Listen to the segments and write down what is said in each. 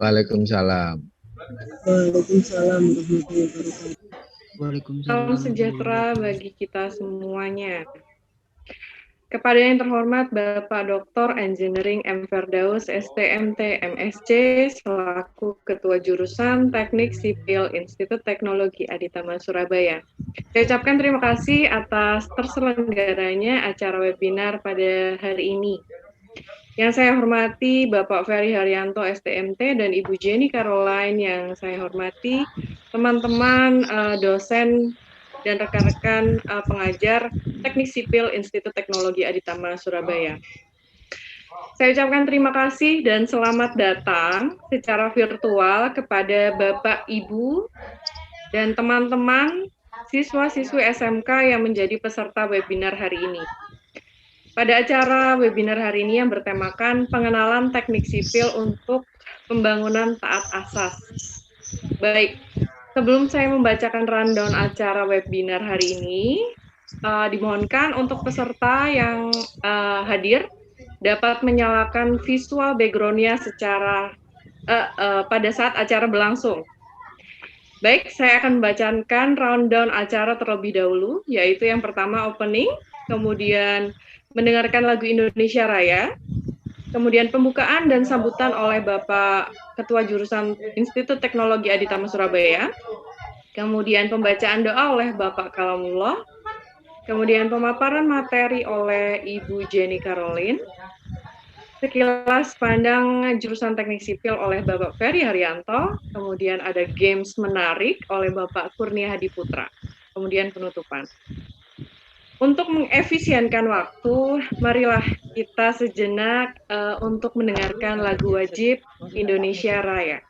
Waalaikumsalam. Waalaikumsalam warahmatullahi wabarakatuh. Salam sejahtera bagi kita semuanya. Kepada yang terhormat Bapak Dr. Engineering M. Firdaus, STMT, MSc, selaku Ketua Jurusan Teknik Sipil Institut Teknologi Aditama Surabaya. Saya ucapkan terima kasih atas terselenggaranya acara webinar pada hari ini. Yang saya hormati Bapak Ferry Haryanto, STMT, dan Ibu Jenny Caroline yang saya hormati, teman-teman dosen dan rekan-rekan pengajar Teknik Sipil Institut Teknologi Aditama Surabaya. Saya ucapkan terima kasih dan selamat datang secara virtual kepada Bapak, Ibu, dan teman-teman siswa-siswi SMK yang menjadi peserta webinar hari ini. Pada acara webinar hari ini yang bertemakan pengenalan teknik sipil untuk pembangunan taat asas. Baik, sebelum saya membacakan rundown acara webinar hari ini, dimohonkan untuk peserta yang hadir dapat menyalakan visual background-nya secara pada saat acara berlangsung. Baik, saya akan membacakan rundown acara terlebih dahulu, yaitu yang pertama opening, kemudian mendengarkan lagu Indonesia Raya, kemudian pembukaan dan sambutan oleh Bapak Ketua Jurusan Institut Teknologi Aditama Surabaya, kemudian pembacaan doa oleh Bapak Kalamullah, kemudian pemaparan materi oleh Ibu Jenny Caroline, sekilas pandang jurusan teknik sipil oleh Bapak Ferry Haryanto, kemudian ada games menarik oleh Bapak Kurnia Hadiputra, kemudian penutupan. Untuk mengefisienkan waktu, marilah kita sejenak untuk mendengarkan lagu wajib Indonesia Raya.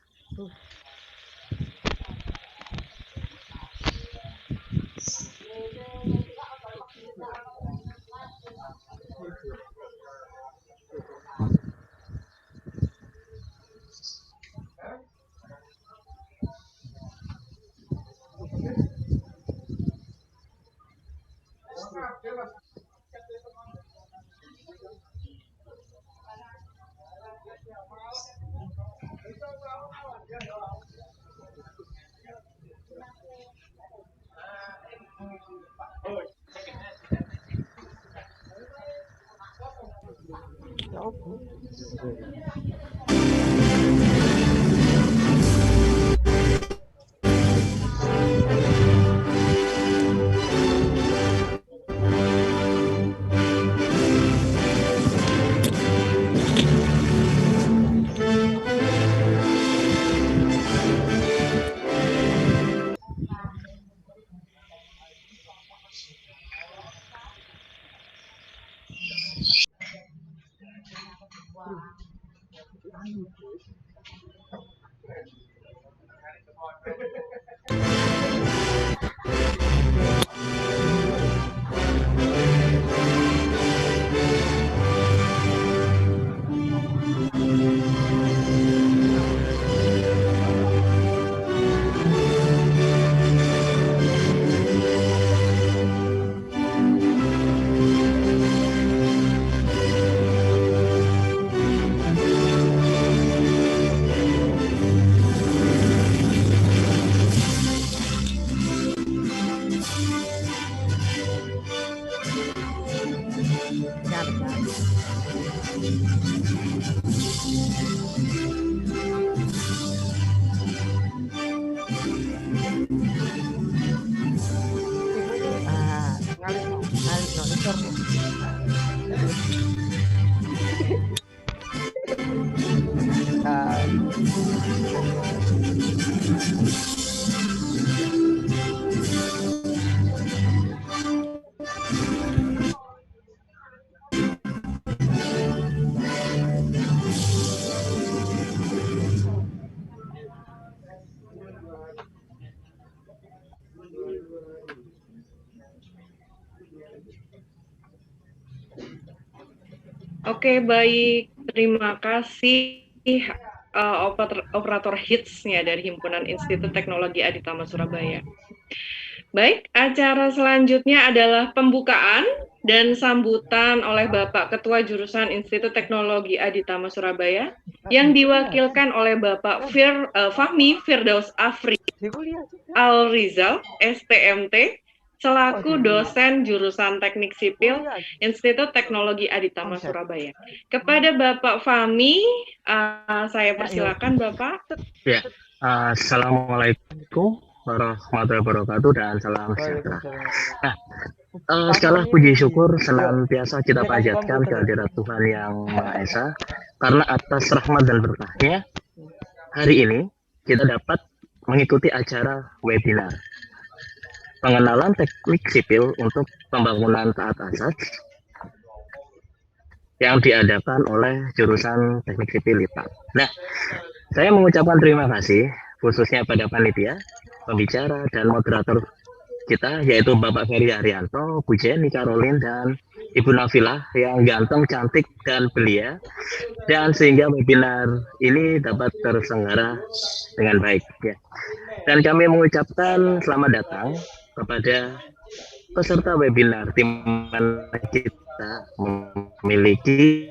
Oke, baik. Terima kasih operator hitsnya dari Himpunan Institut Teknologi Aditama Surabaya. Baik, acara selanjutnya adalah pembukaan dan sambutan oleh Bapak Ketua Jurusan Institut Teknologi Aditama Surabaya yang diwakilkan oleh Bapak Fahmi Firdaus Afri Al-Rizal, STMT, selaku dosen jurusan Teknik Sipil Institut Teknologi Aditama Surabaya. Kepada Bapak Fahmi, saya persilakan Bapak. Ya, Assalamualaikum warahmatullahi wabarakatuh dan salam sejahtera. Nah, segala puji syukur senantiasa kita panjatkan kehadirat Tuhan Yang Maha Esa, karena atas rahmat dan berkahnya hari ini kita dapat mengikuti acara webinar pengenalan teknik sipil untuk pembangunan taat asas yang diadakan oleh jurusan Teknik Sipil IPA. Nah, saya mengucapkan terima kasih khususnya pada panitia, pembicara, dan moderator kita, yaitu Bapak Ferry Haryanto, Bu Jenny Caroline, dan Ibu Nafilah yang ganteng, cantik, dan belia, dan sehingga webinar ini dapat terselenggara dengan baik. Ya. Dan kami mengucapkan selamat datang kepada peserta webinar, di mana kita memiliki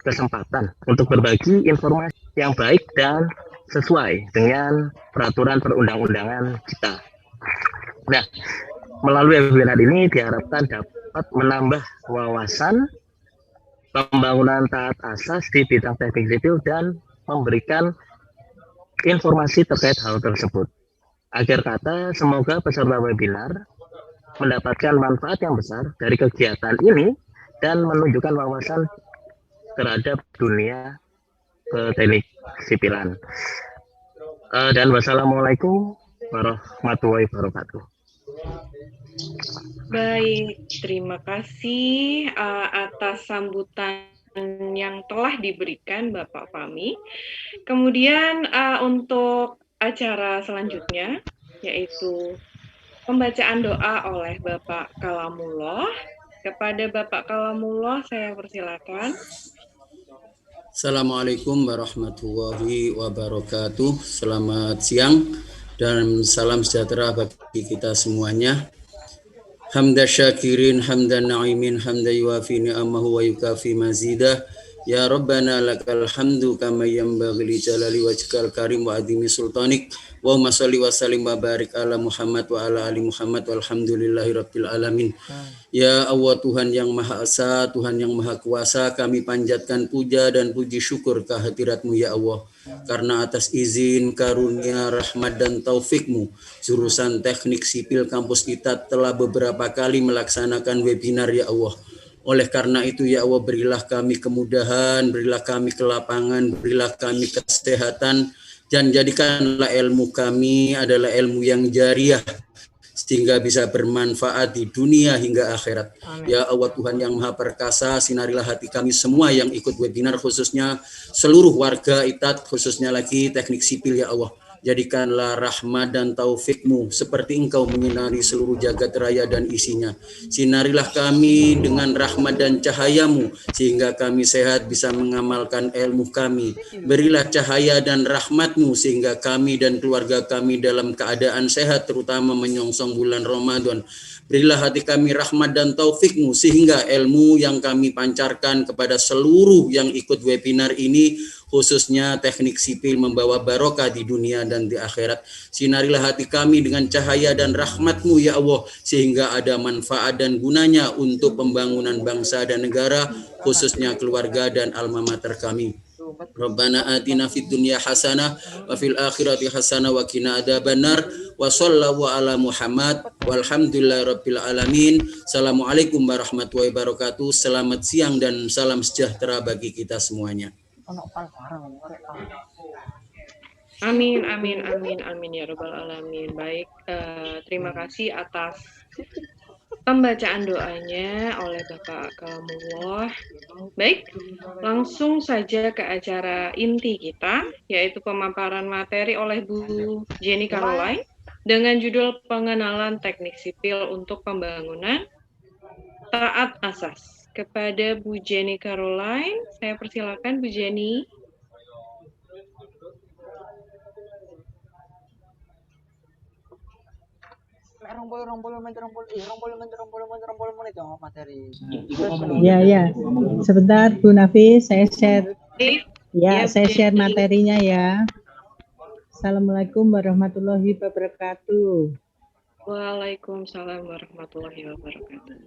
kesempatan untuk berbagi informasi yang baik dan sesuai dengan peraturan perundang-undangan kita. Nah, melalui webinar ini diharapkan dapat menambah wawasan pembangunan taat asas di bidang teknik sipil dan memberikan informasi terkait hal tersebut. Akhir kata, semoga peserta webinar mendapatkan manfaat yang besar dari kegiatan ini dan menunjukkan wawasan terhadap dunia teknik sipilan. Dan wassalamualaikum warahmatullahi wabarakatuh. Baik, terima kasih atas sambutan yang telah diberikan Bapak Fahmi. Kemudian untuk acara selanjutnya, yaitu pembacaan doa oleh Bapak Kalamullah. Kepada Bapak Kalamullah, saya persilakan. Assalamualaikum warahmatullahi wabarakatuh. Selamat siang dan salam sejahtera bagi kita semuanya. Hamda syakirin, hamdan na'imin, hamda yuafi ni'amahu wa yukafi mazidah. Ya Rabbana lakal hamdu kama yanbaghi li jalali wajhikal karim wa adhimi sultanik. Wa sholli wa sallim wa barik ala Muhammad wa ala ali Muhammad walhamdulillahi rabbil alamin. Ya Allah, Tuhan yang Maha Esa, Tuhan yang Maha Kuasa, kami panjatkan puja dan puji syukur kehadirat-Mu ya Allah. Karena atas izin, karunia, rahmat dan taufik-Mu, jurusan Teknik Sipil Kampus ITAT telah beberapa kali melaksanakan webinar ya Allah. Oleh karena itu ya Allah, berilah kami kemudahan, berilah kami kelapangan, berilah kami kesehatan, dan jadikanlah ilmu kami adalah ilmu yang jariah, sehingga bisa bermanfaat di dunia hingga akhirat. Amin. Ya Allah, Tuhan yang Maha Perkasa, sinarilah hati kami semua yang ikut webinar, khususnya seluruh warga ITAT, khususnya lagi teknik sipil ya Allah. Jadikanlah rahmat dan taufik-Mu seperti Engkau menyinari seluruh jagat raya dan isinya. Sinarilah kami dengan rahmat dan cahaya-Mu sehingga kami sehat bisa mengamalkan ilmu kami. Berilah cahaya dan rahmat-Mu sehingga kami dan keluarga kami dalam keadaan sehat, terutama menyongsong bulan Ramadan. Berilah hati kami rahmat dan taufik-Mu sehingga ilmu yang kami pancarkan kepada seluruh yang ikut webinar ini, khususnya teknik sipil, membawa barokah di dunia dan di akhirat. Sinarilah hati kami dengan cahaya dan rahmat-Mu ya Allah, sehingga ada manfaat dan gunanya untuk pembangunan bangsa dan negara, khususnya keluarga dan alma mater kami. Rabbana atina fid dunya hasanah wa fil akhirati hasanah wa qina adzabannar wa sallallahu ala Muhammad walhamdulillahi rabbil alamin. Assalamualaikum warahmatullahi wabarakatuh. Selamat siang dan salam sejahtera bagi kita semuanya. Amin, amin, amin, amin ya rabbal alamin. Baik, terima kasih atas pembacaan doanya oleh Bapak Kalamullah. Baik, langsung saja ke acara inti kita, yaitu pemaparan materi oleh Bu Jenny Caroline dengan judul pengenalan teknik sipil untuk pembangunan taat asas. Kepada Bu Jenny Caroline, saya persilakan Bu Jenny. menit dong materi. Ya. Sebentar Bu Nafi, saya share. Ya, Saya share materinya ya. Assalamualaikum warahmatullahi wabarakatuh. Waalaikumsalam warahmatullahi wabarakatuh.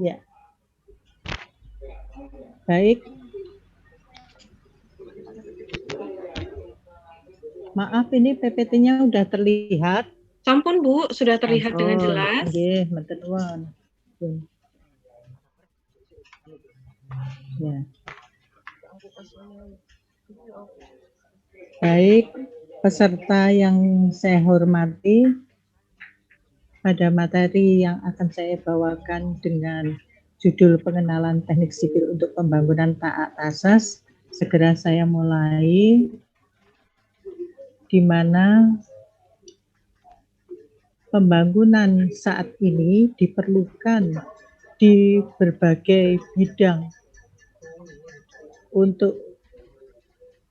Ya. Baik. Maaf, ini PPT-nya udah terlihat. Sampun Bu, sudah terlihat dengan jelas. Nggih, mboten nuwun. Ya. Baik, peserta yang saya hormati, pada materi yang akan saya bawakan dengan judul pengenalan teknik sipil untuk pembangunan taat asas, segera saya mulai, di mana pembangunan saat ini diperlukan di berbagai bidang untuk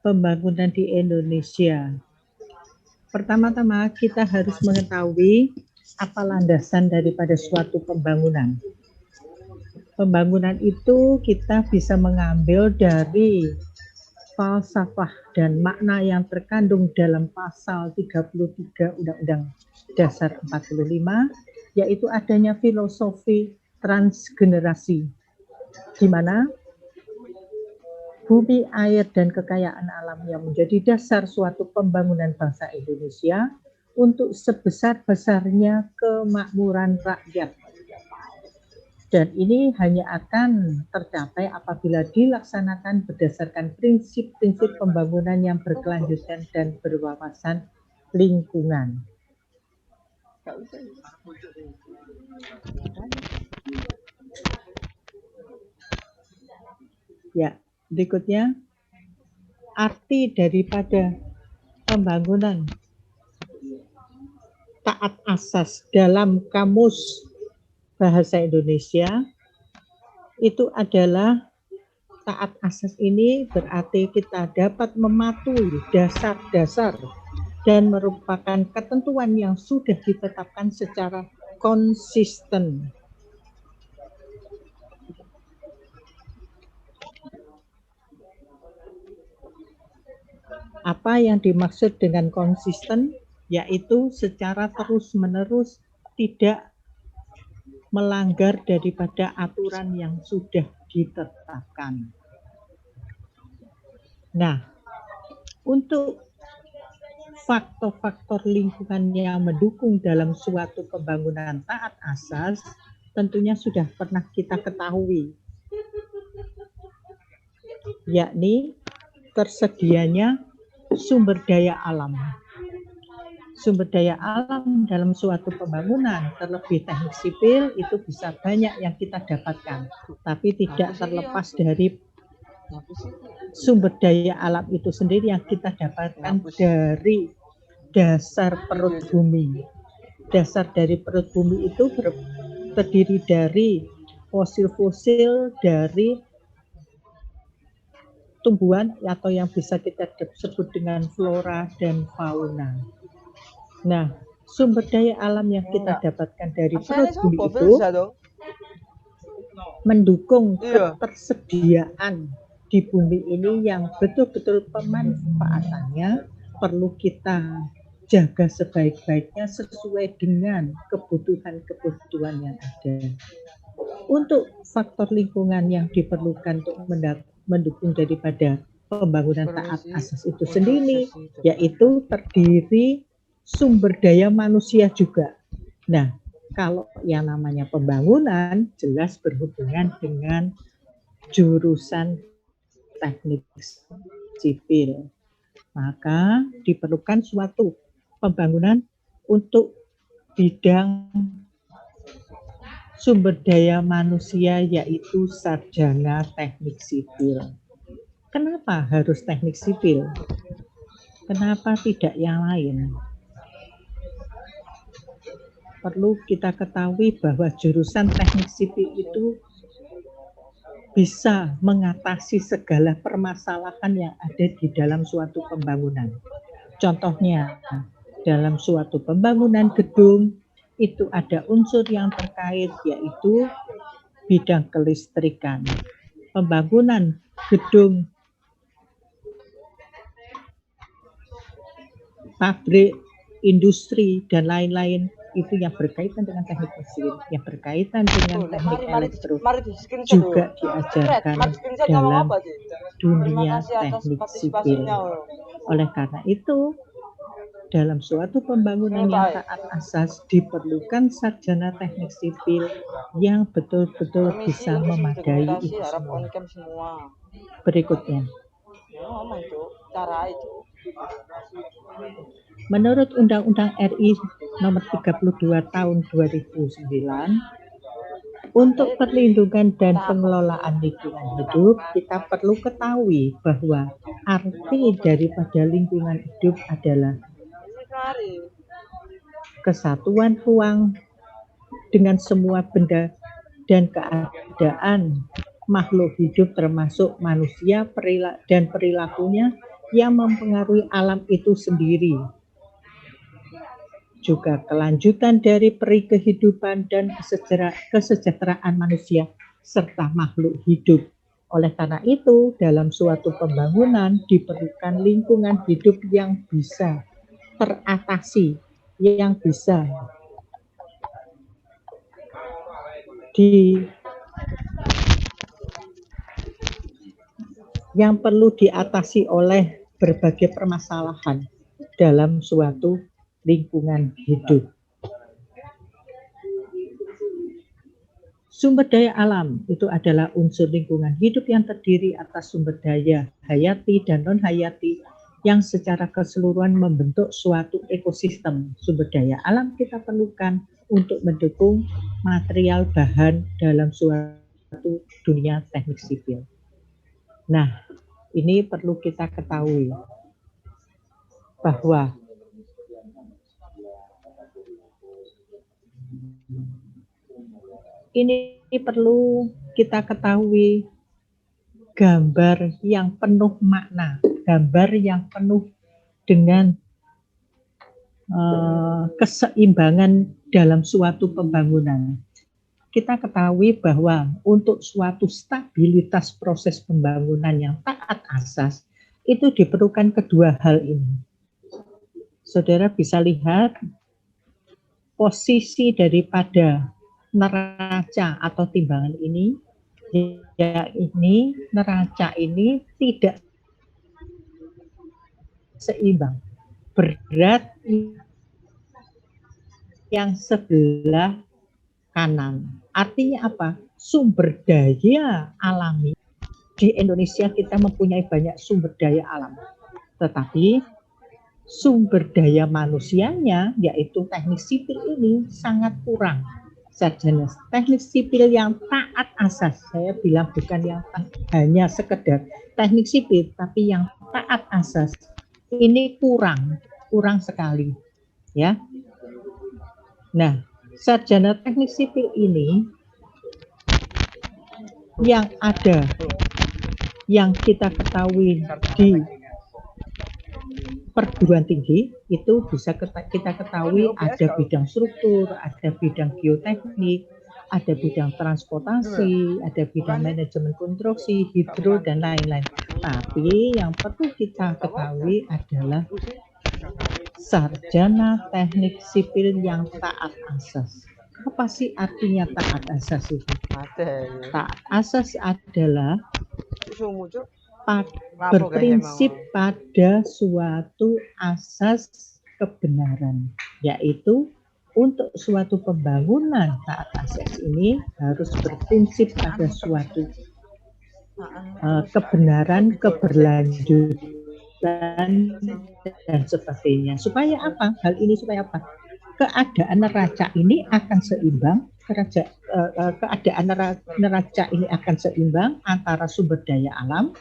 pembangunan di Indonesia. Pertama-tama kita harus mengetahui apa landasan daripada suatu pembangunan. Pembangunan itu kita bisa mengambil dari falsafah dan makna yang terkandung dalam pasal 33 Undang-Undang Dasar 45, yaitu adanya filosofi transgenerasi, di mana bumi, air, dan kekayaan alam yang menjadi dasar suatu pembangunan bangsa Indonesia untuk sebesar-besarnya kemakmuran rakyat. Dan ini hanya akan tercapai apabila dilaksanakan berdasarkan prinsip-prinsip pembangunan yang berkelanjutan dan berwawasan lingkungan. Ya, berikutnya, arti daripada pembangunan taat asas dalam kamus bahasa Indonesia itu adalah taat asas ini berarti kita dapat mematuhi dasar-dasar dan merupakan ketentuan yang sudah ditetapkan secara konsisten. Apa yang dimaksud dengan konsisten? Yaitu secara terus-menerus tidak melanggar daripada aturan yang sudah ditetapkan. Nah, untuk faktor-faktor lingkungan yang mendukung dalam suatu pembangunan taat asas, tentunya sudah pernah kita ketahui, yakni tersedianya sumber daya alam. Sumber daya alam dalam suatu pembangunan, terlebih teknik sipil, itu bisa banyak yang kita dapatkan, tapi tidak terlepas dari sumber daya alam itu sendiri yang kita dapatkan dari dasar perut bumi. Dasar dari perut bumi itu terdiri dari fosil-fosil dari tumbuhan atau yang bisa kita sebut dengan flora dan fauna. Nah, sumber daya alam yang kita dapatkan dari perut bumi itu mendukung ketersediaan di bumi ini yang betul-betul pemanfaatannya perlu kita jaga sebaik-baiknya sesuai dengan kebutuhan-kebutuhan yang ada. Untuk faktor lingkungan yang diperlukan untuk mendukung daripada pembangunan taat asas itu sendiri, yaitu terdiri sumber daya manusia juga. Nah, kalau yang namanya pembangunan jelas berhubungan dengan jurusan teknik sipil. Maka diperlukan suatu pembangunan untuk bidang sumber daya manusia, yaitu sarjana teknik sipil. Kenapa harus teknik sipil? Kenapa tidak yang lain? Perlu kita ketahui bahwa jurusan teknik sipil itu bisa mengatasi segala permasalahan yang ada di dalam suatu pembangunan. Contohnya, dalam suatu pembangunan gedung, itu ada unsur yang terkait, yaitu bidang kelistrikan. Pembangunan gedung, pabrik, industri, dan lain-lain, itu yang berkaitan dengan teknik mesin, yang berkaitan dengan teknik elektro, juga diajarkan dalam dunia teknik sipil. Oleh karena itu, dalam suatu pembangunan yang taat asas diperlukan sarjana teknik sipil yang betul-betul bisa memadai itu semua. Berikutnya, menurut Undang-Undang RI Nomor 32 Tahun 2009, untuk perlindungan dan pengelolaan lingkungan hidup, kita perlu ketahui bahwa arti daripada lingkungan hidup adalah kesatuan ruang dengan semua benda dan keadaan makhluk hidup termasuk manusia dan perilakunya yang mempengaruhi alam itu sendiri. Juga kelanjutan dari peri kehidupan dan kesejahteraan manusia serta makhluk hidup. Oleh karena itu, dalam suatu pembangunan diperlukan lingkungan hidup yang bisa teratasi, yang bisa yang perlu diatasi oleh berbagai permasalahan dalam suatu lingkungan hidup. Sumber daya alam itu adalah unsur lingkungan hidup yang terdiri atas sumber daya hayati dan non-hayati yang secara keseluruhan membentuk suatu ekosistem. Sumber daya alam kita perlukan untuk mendukung material bahan dalam suatu dunia teknik sipil. Nah, ini perlu kita ketahui bahwa ini perlu kita ketahui gambar yang penuh makna, gambar yang penuh dengan keseimbangan dalam suatu pembangunan. Kita ketahui bahwa untuk suatu stabilitas proses pembangunan yang taat asas, itu diperlukan kedua hal ini. Saudara bisa lihat posisi daripada neraca atau timbangan ini, ya ini neraca ini tidak seimbang, berat yang sebelah kanan. Artinya apa? Sumber daya alami. Di Indonesia kita mempunyai banyak sumber daya alam, tetapi sumber daya manusianya, yaitu teknik sipil ini sangat kurang. Sarjana teknik sipil yang taat asas, saya bilang bukan yang hanya sekedar teknik sipil, tapi yang taat asas, ini kurang sekali, ya. Nah, sarjana teknik sipil ini yang ada, yang kita ketahui di perguruan tinggi itu bisa kita ketahui ada bidang struktur, ada bidang geoteknik, ada bidang transportasi, ada bidang manajemen konstruksi, hidro, dan lain-lain. Tapi yang perlu kita ketahui adalah sarjana teknik sipil yang taat asas. Apa sih artinya taat asas itu? Taat asas adalah berprinsip pada suatu asas kebenaran, yaitu untuk suatu pembangunan taat asas ini harus berprinsip pada suatu kebenaran, keberlanjutan, dan sebagainya. Supaya apa? Hal ini supaya apa? Keadaan neraca ini akan seimbang, keadaan neraca ini akan seimbang antara sumber daya alam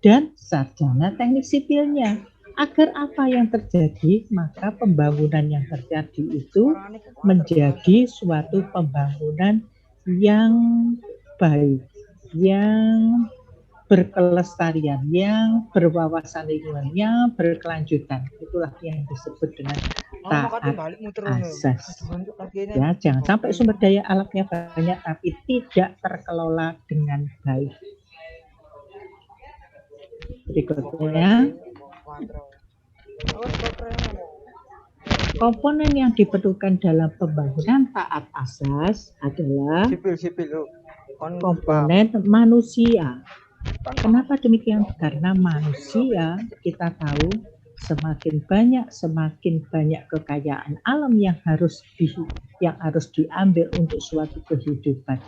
dan sarjana teknik sipilnya. Agar apa yang terjadi? Maka pembangunan yang terjadi itu menjadi suatu pembangunan yang baik, yang berkelestarian, yang berwawasan lingkungan, yang berkelanjutan. Itulah yang disebut dengan taat asas. Ya, jangan sampai sumber daya alamnya banyak tapi tidak terkelola dengan baik. Berikutnya, komponen yang diperlukan dalam pembangunan taat asas adalah komponen manusia. Kenapa demikian? Karena manusia, kita tahu, semakin banyak kekayaan alam yang harus diambil untuk suatu kehidupan.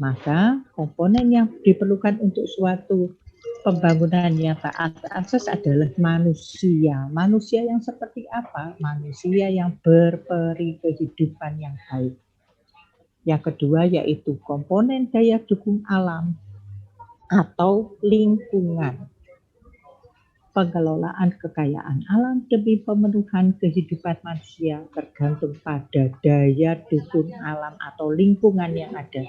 Maka komponen yang diperlukan untuk suatu pembangunan yang taat asas adalah manusia. Manusia yang seperti apa? Manusia yang berperi kehidupan yang baik. Yang kedua yaitu komponen daya dukung alam atau lingkungan. Pengelolaan kekayaan alam demi pemenuhan kehidupan manusia tergantung pada daya dukung alam atau lingkungan yang ada.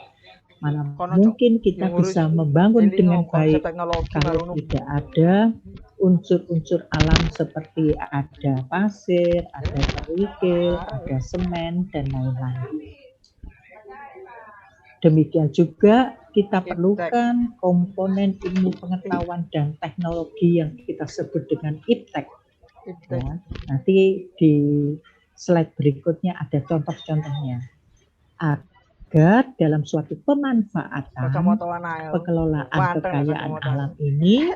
Mana mungkin kita bisa membangun dengan baik kalau tidak ada unsur-unsur alam seperti ada pasir, ada kerikil, ada semen, dan lain-lain. Demikian juga kita perlukan komponen ilmu pengetahuan dan teknologi yang kita sebut dengan iptek. Ya, nanti di slide berikutnya ada contoh-contohnya. Agar dalam suatu pemanfaatan pengelolaan kekayaan alam ini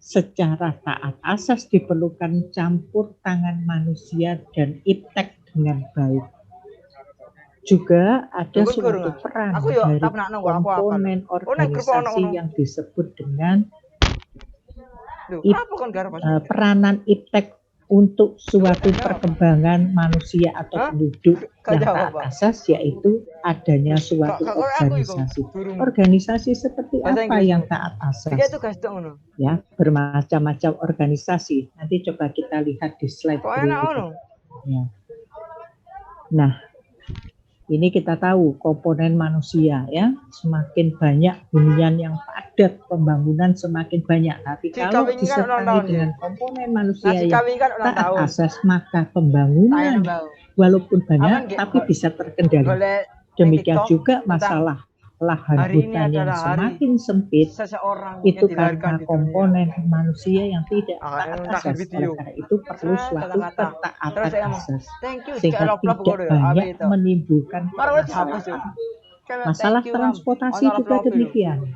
secara taat asas diperlukan campur tangan manusia dan iptek dengan baik. Juga ada suatu peran dari komponen organisasi yang disebut dengan peranan iptek untuk suatu perkembangan manusia atau penduduk yang taat asas, yaitu adanya suatu organisasi. Organisasi seperti apa yang taat asas? Ya, bermacam-macam organisasi. Nanti coba kita lihat di slide berikutnya. Ya. Nah, ini kita tahu komponen manusia ya, semakin banyak hunian yang padat, pembangunan semakin banyak. Tapi kalau disertai dengan komponen manusia yang taat asas, maka pembangunan walaupun banyak tapi bisa terkendali. Demikian juga masalah lahan hutan yang semakin sempit itu karena komponen manusia yang tidak taat asas. Oleh karena itu perlu suatu ketaatan asas sehingga tidak banyak menimbulkan permasalahan. Masalah transportasi juga demikian,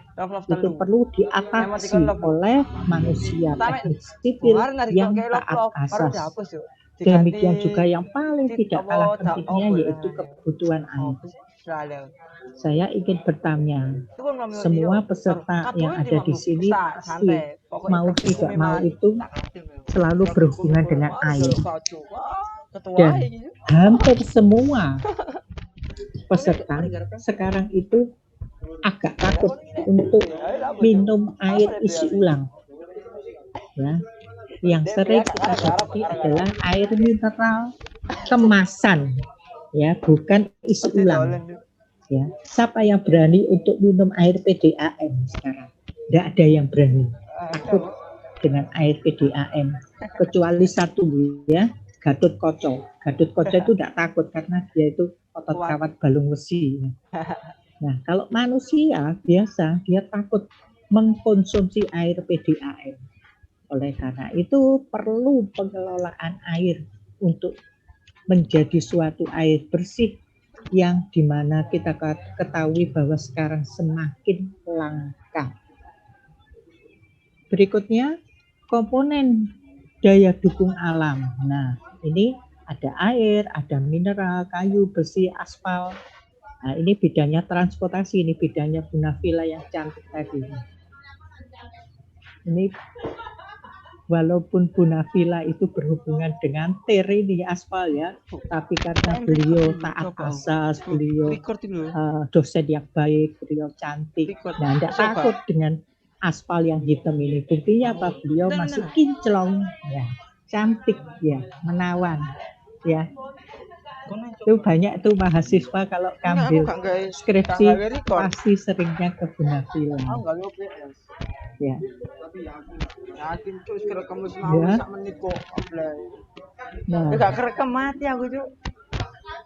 itu perlu diatasi oleh manusia teknik sipil yang taat asas. Demikian juga yang paling tidak kalah pentingnya yaitu kebutuhan air. Saya ingin bertanya, semua peserta yang ada di sini pasti mau tidak mau itu selalu berhubungan dengan air. Dan hampir semua peserta sekarang itu agak takut untuk minum air isi ulang. Ya, yang sering kita dapati adalah air mineral kemasan, ya, bukan isi ulang. Ya, siapa yang berani untuk minum air PDAM sekarang? Tidak ada yang berani. Takut dengan air PDAM. Kecuali satu ya, Gatot Koco. Gatot Koco itu tidak takut karena dia itu otot kawat balung besi. Nah, kalau manusia biasa dia takut mengkonsumsi air PDAM. Oleh karena itu perlu pengelolaan air untuk menjadi suatu air bersih yang dimana kita ketahui bahwa sekarang semakin langka. Berikutnya, komponen daya dukung alam. Nah, ini ada air, ada mineral, kayu, besi, aspal. Nah, ini bidangnya transportasi, ini bidangnya Bu Nafila yang cantik tadi. Ini walaupun Bu Nafila itu berhubungan dengan ini aspal ya, tapi karena beliau taat asas, beliau dosen yang baik, beliau cantik, nah tidak takut dengan aspal yang hitam ini. Buktinya apa? Beliau masih kinclong, ya, cantik, ya, menawan, ya. Itu banyak tuh mahasiswa kalau ngambil skripsi record. pasti seringnya ke Gunafilen. Aku enggak OBS. Ya. Yakin tuh kerekam wis Ya. mau sak menit kok. Ablay. Nah, Enggak kerekam mati aku, Cuk.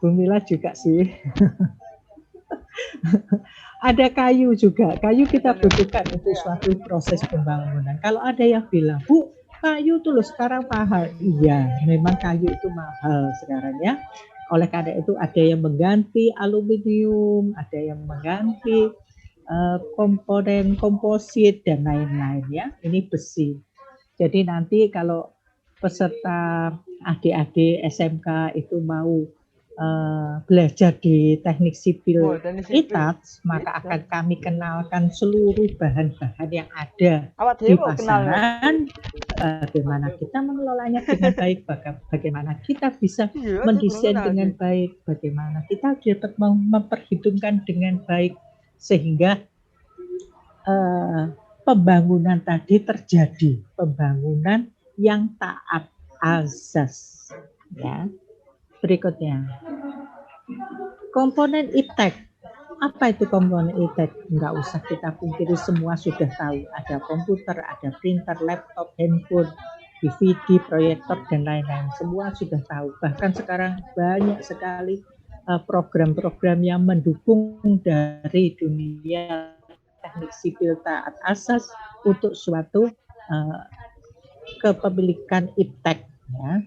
Bu Mila juga sih. Ada kayu juga. Kayu kita butuhkan untuk suatu proses pembangunan. Kalau ada yang bilang, Bu, kayu tuh loh sekarang mahal. Iya, memang kayu itu mahal sekarang ya. Oleh karena itu ada yang mengganti aluminium, ada yang mengganti komponen komposit dan lain-lain ya. Ini besi. Jadi nanti kalau peserta adik-adik SMK itu mau belajar di teknik sipil ITATS, maka akan kami kenalkan seluruh bahan-bahan yang ada di pasaran, bagaimana kita mengelolanya dengan baik, bagaimana kita bisa mendesain dengan baik, bagaimana kita dapat memperhitungkan dengan baik, sehingga pembangunan tadi terjadi, pembangunan yang taat azas. Ya. Berikutnya, komponen iptek. Apa itu komponen iptek? Enggak usah kita pungkiri, semua sudah tahu. Ada komputer, ada printer, laptop, handphone, DVD, proyektor, dan lain-lain. Semua sudah tahu. Bahkan sekarang banyak sekali program-program yang mendukung dari dunia teknik sipil taat asas untuk suatu kepemilikan iptek, ya,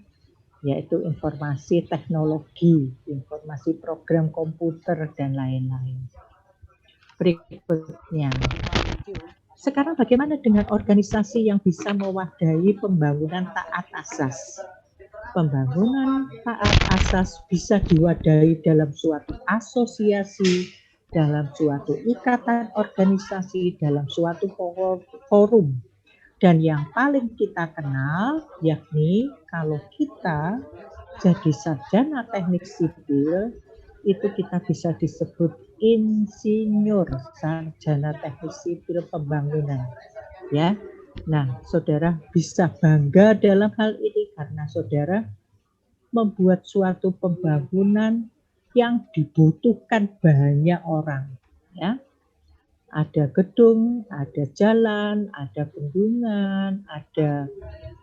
yaitu informasi teknologi, informasi program komputer, dan lain-lain. Berikutnya, sekarang bagaimana dengan organisasi yang bisa mewadahi pembangunan taat asas? Pembangunan taat asas bisa diwadahi dalam suatu asosiasi, dalam suatu ikatan organisasi, dalam suatu forum. Dan yang paling kita kenal yakni kalau kita jadi sarjana teknik sipil, itu kita bisa disebut insinyur sarjana teknik sipil pembangunan. Ya, nah saudara bisa bangga dalam hal ini karena saudara membuat suatu pembangunan yang dibutuhkan banyak orang. Ya. Ada gedung, ada jalan, ada bendungan, ada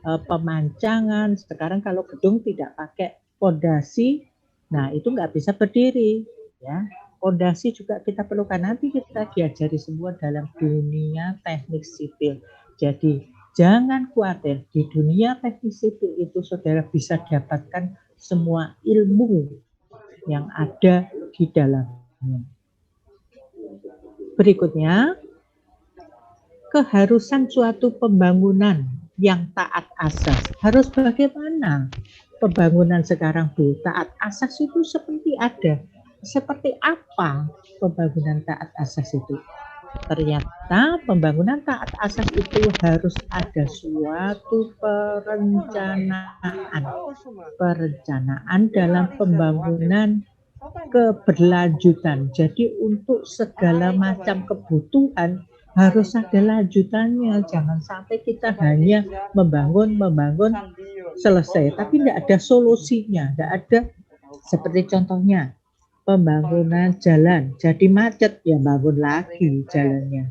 pemancangan. Sekarang kalau gedung tidak pakai fondasi, nah itu nggak bisa berdiri. Ya, fondasi juga kita perlukan. Nanti kita diajari semua dalam dunia teknik sipil. Jadi jangan khawatir, di dunia teknik sipil itu saudara bisa dapatkan semua ilmu yang ada di dalamnya. Berikutnya, keharusan suatu pembangunan yang taat asas. Harus bagaimana pembangunan sekarang, Bu? Taat asas itu seperti ada. Seperti apa pembangunan taat asas itu? Ternyata pembangunan taat asas itu harus ada suatu perencanaan dalam pembangunan keberlanjutan. Jadi untuk segala macam kebutuhan harus ada lanjutannya. Jangan sampai kita hanya membangun selesai, tapi tidak ada solusinya, tidak ada. Seperti contohnya pembangunan jalan, jadi macet, ya bangun lagi jalannya.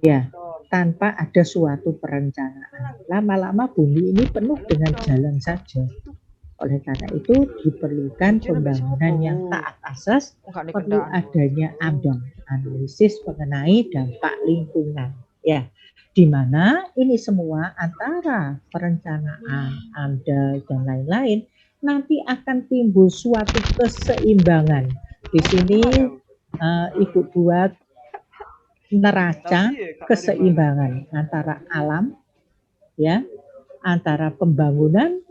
Ya, tanpa ada suatu perencanaan. Lama-lama bumi ini penuh dengan jalan saja. Oleh karena itu diperlukan pembangunan yang taat asas, perlu adanya analisis mengenai dampak lingkungan. Ya, di mana ini semua antara perencanaan, AMDAL, dan lain-lain nanti akan timbul suatu keseimbangan. Di sini Ibu buat neraca keseimbangan antara alam, ya, antara pembangunan,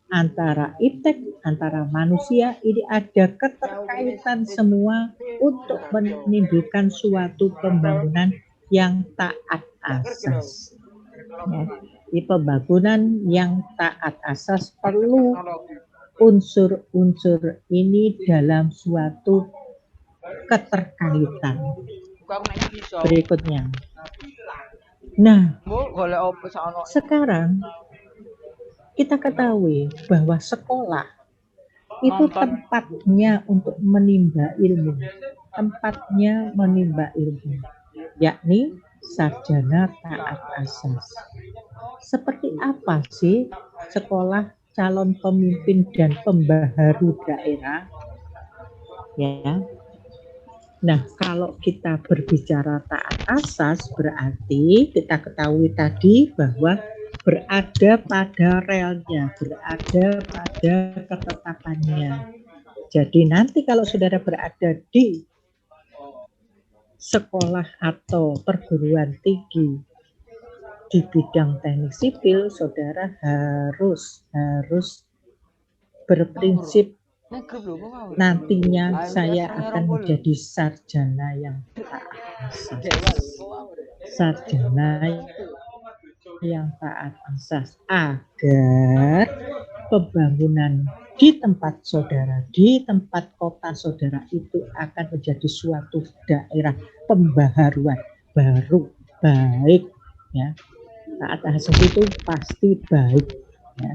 antara iptek, antara manusia. Ini ada keterkaitan semua untuk menimbulkan suatu pembangunan yang taat asas. Ya, di pembangunan yang taat asas perlu unsur-unsur ini dalam suatu keterkaitan. Berikutnya. Nah, sekarang kita ketahui bahwa sekolah itu tempatnya untuk menimba ilmu, yakni sarjana taat asas. Seperti apa sih sekolah calon pemimpin dan pembaharu daerah? Ya. Nah, kalau kita berbicara taat asas berarti kita ketahui tadi bahwa berada pada relnya, berada pada ketetapannya. Jadi nanti kalau saudara berada di sekolah atau perguruan tinggi di bidang teknik sipil, saudara harus berprinsip nantinya saya akan menjadi sarjana yang taat asas. Sarjana yang taat asas agar pembangunan di tempat saudara, di tempat kota saudara itu akan menjadi suatu daerah pembaharuan baru, baik ya. Taat asas itu pasti baik ya.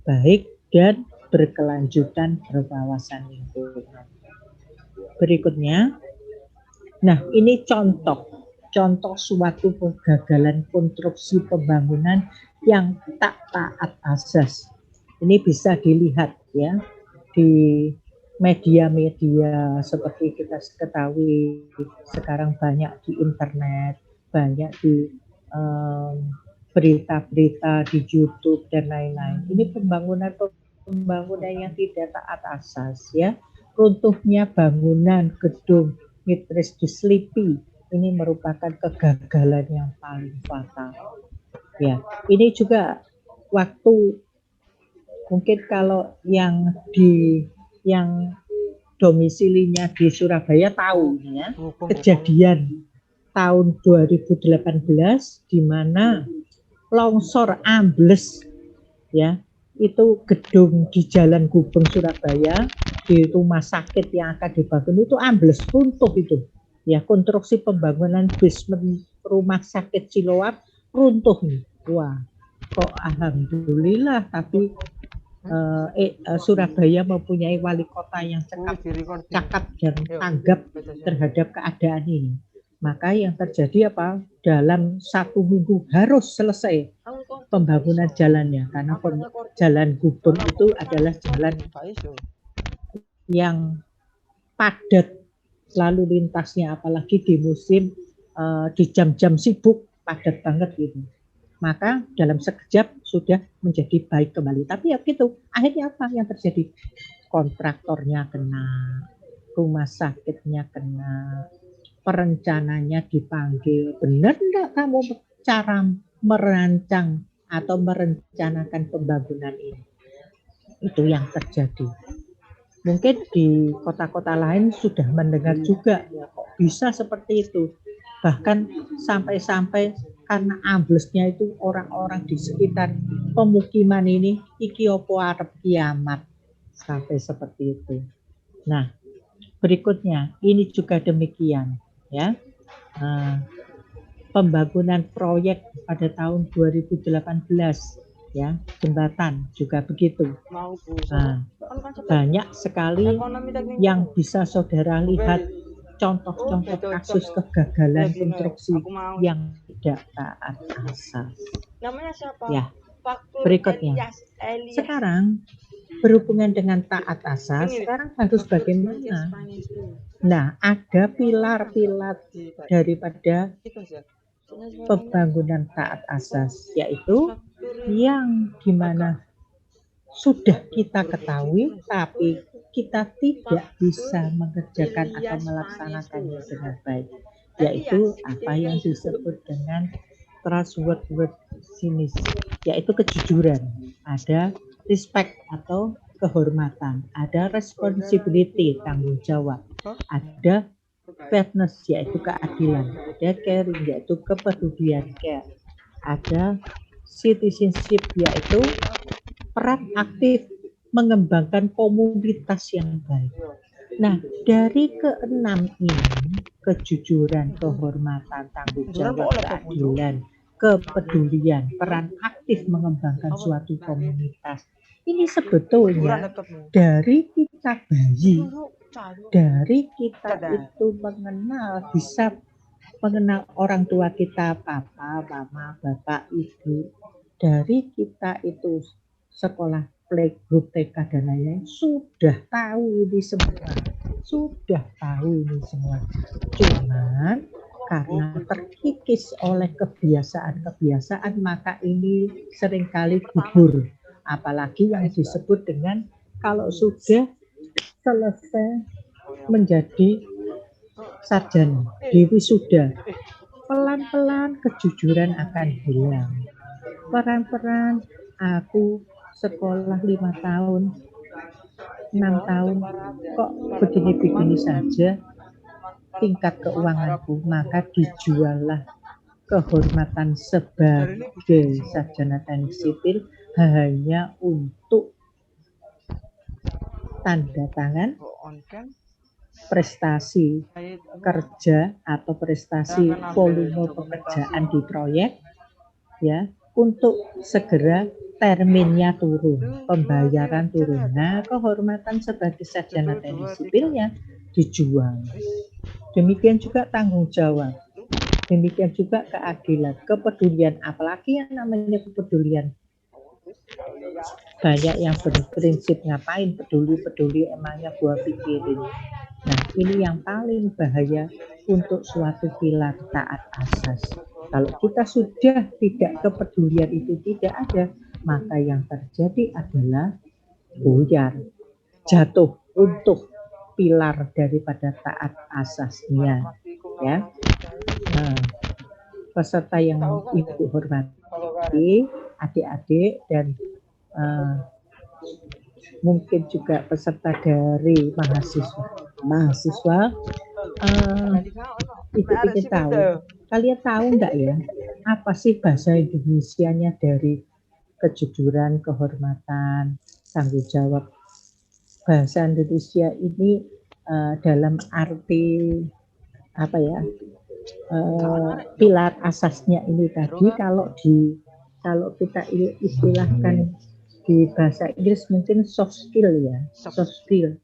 Baik dan berkelanjutan berwawasan lingkungan. Berikutnya, nah ini contoh suatu kegagalan konstruksi pembangunan yang tak taat asas. Ini bisa dilihat ya di media-media seperti kita ketahui sekarang banyak di internet, banyak di berita-berita di YouTube dan lain-lain. Ini pembangunan yang tidak taat asas ya. Runtuhnya bangunan gedung Mitris di Slipi ini merupakan kegagalan yang paling fatal. Ya, ini juga waktu mungkin kalau yang domisilinya di Surabaya tahu ya, kejadian tahun 2018 di mana longsor ambles ya. Itu gedung di Jalan Gubeng Surabaya di rumah sakit yang akan dibangun itu ambles, runtuh itu ya, konstruksi pembangunan basement rumah sakit Siloam runtuh nih. Wah, kok alhamdulillah tapi Surabaya mempunyai wali kota yang cakap dan tanggap terhadap keadaan ini. Maka yang terjadi apa? Dalam 1 minggu harus selesai pembangunan jalannya, karena jalan Gubeng itu adalah jalan yang padat lalu lintasnya, apalagi di musim di jam-jam sibuk padat banget gitu. Maka dalam sekejap sudah menjadi baik kembali. Tapi ya gitu, akhirnya apa yang terjadi? Kontraktornya kena, rumah sakitnya kena, perencananya dipanggil, benar enggak kamu cara merancang atau merencanakan pembangunan ini? Itu yang terjadi. Mungkin di kota-kota lain sudah mendengar juga, ya kok bisa seperti itu. Bahkan sampai-sampai karena amblesnya itu orang-orang di sekitar pemukiman ini, iki opo arep kiamat, sampai seperti itu. Nah, berikutnya ini juga demikian. Ya, pembangunan proyek pada tahun 2018 ya, jembatan juga begitu. Nah, banyak sekali yang bisa saudara lihat contoh-contoh kasus kegagalan konstruksi yang tidak taat asas. Ya, berikutnya. Sekarang berhubungan dengan taat asas, sekarang harus bagaimana? Nah, ada pilar-pilar daripada pembangunan taat asas, yaitu yang dimana sudah kita ketahui, tapi kita tidak bisa mengerjakan atau melaksanakannya dengan baik, yaitu apa yang disebut dengan trustworthiness, yaitu kejujuran. Ada respect atau kehormatan, ada responsibility, tanggung jawab, ada fairness, yaitu keadilan, ada caring, yaitu kepedulian, care, ada citizenship, yaitu peran aktif mengembangkan komunitas yang baik. Nah, dari keenam ini, kejujuran, kehormatan, tanggung jawab, keadilan, kepedulian, peran aktif mengembangkan suatu komunitas, Ini sebetulnya dari kita bayi, dari kita itu bisa mengenal orang tua kita, papa, mama, bapak, ibu. Dari kita itu sekolah playgroup, TK dan lain-lain sudah tahu ini semua. Cuman karena terkikis oleh kebiasaan maka ini seringkali gugur. Apalagi yang disebut dengan kalau sudah selesai menjadi sarjana, wisuda, pelan-pelan kejujuran akan hilang. Peran-peran aku sekolah 5 tahun, 6 tahun, kok begini-begini saja tingkat keuanganku, maka dijuallah kehormatan sebagai sarjana teknik sipil hanya untuk tanda tangan prestasi kerja atau prestasi volume pekerjaan di proyek, ya, untuk segera terminnya turun, pembayaran turun. Nah, kehormatan sebagai sarjana teknik sipilnya dijual. Demikian juga tanggung jawab, demikian juga keadilan, kepedulian, apalagi yang namanya kepedulian. Banyak yang berprinsip ngapain peduli emangnya gua pikirin. Nah, ini yang paling bahaya untuk suatu pilar taat asas. Kalau kita sudah tidak kepedulian itu tidak ada, maka yang terjadi adalah buyar, jatuh untuk pilar daripada taat asasnya, ya. Nah, peserta yang Ibu hormati, adik-adik dan mungkin juga peserta dari mahasiswa, Ibu ingin tahu, kalian tahu enggak ya, apa sih bahasa Indonesianya dari kejujuran, kehormatan, tanggung jawab? Bahasa Indonesia ini dalam arti apa ya, pilar asasnya ini tadi, kalau kita istilahkan di bahasa Inggris mungkin soft skill ya, soft skill.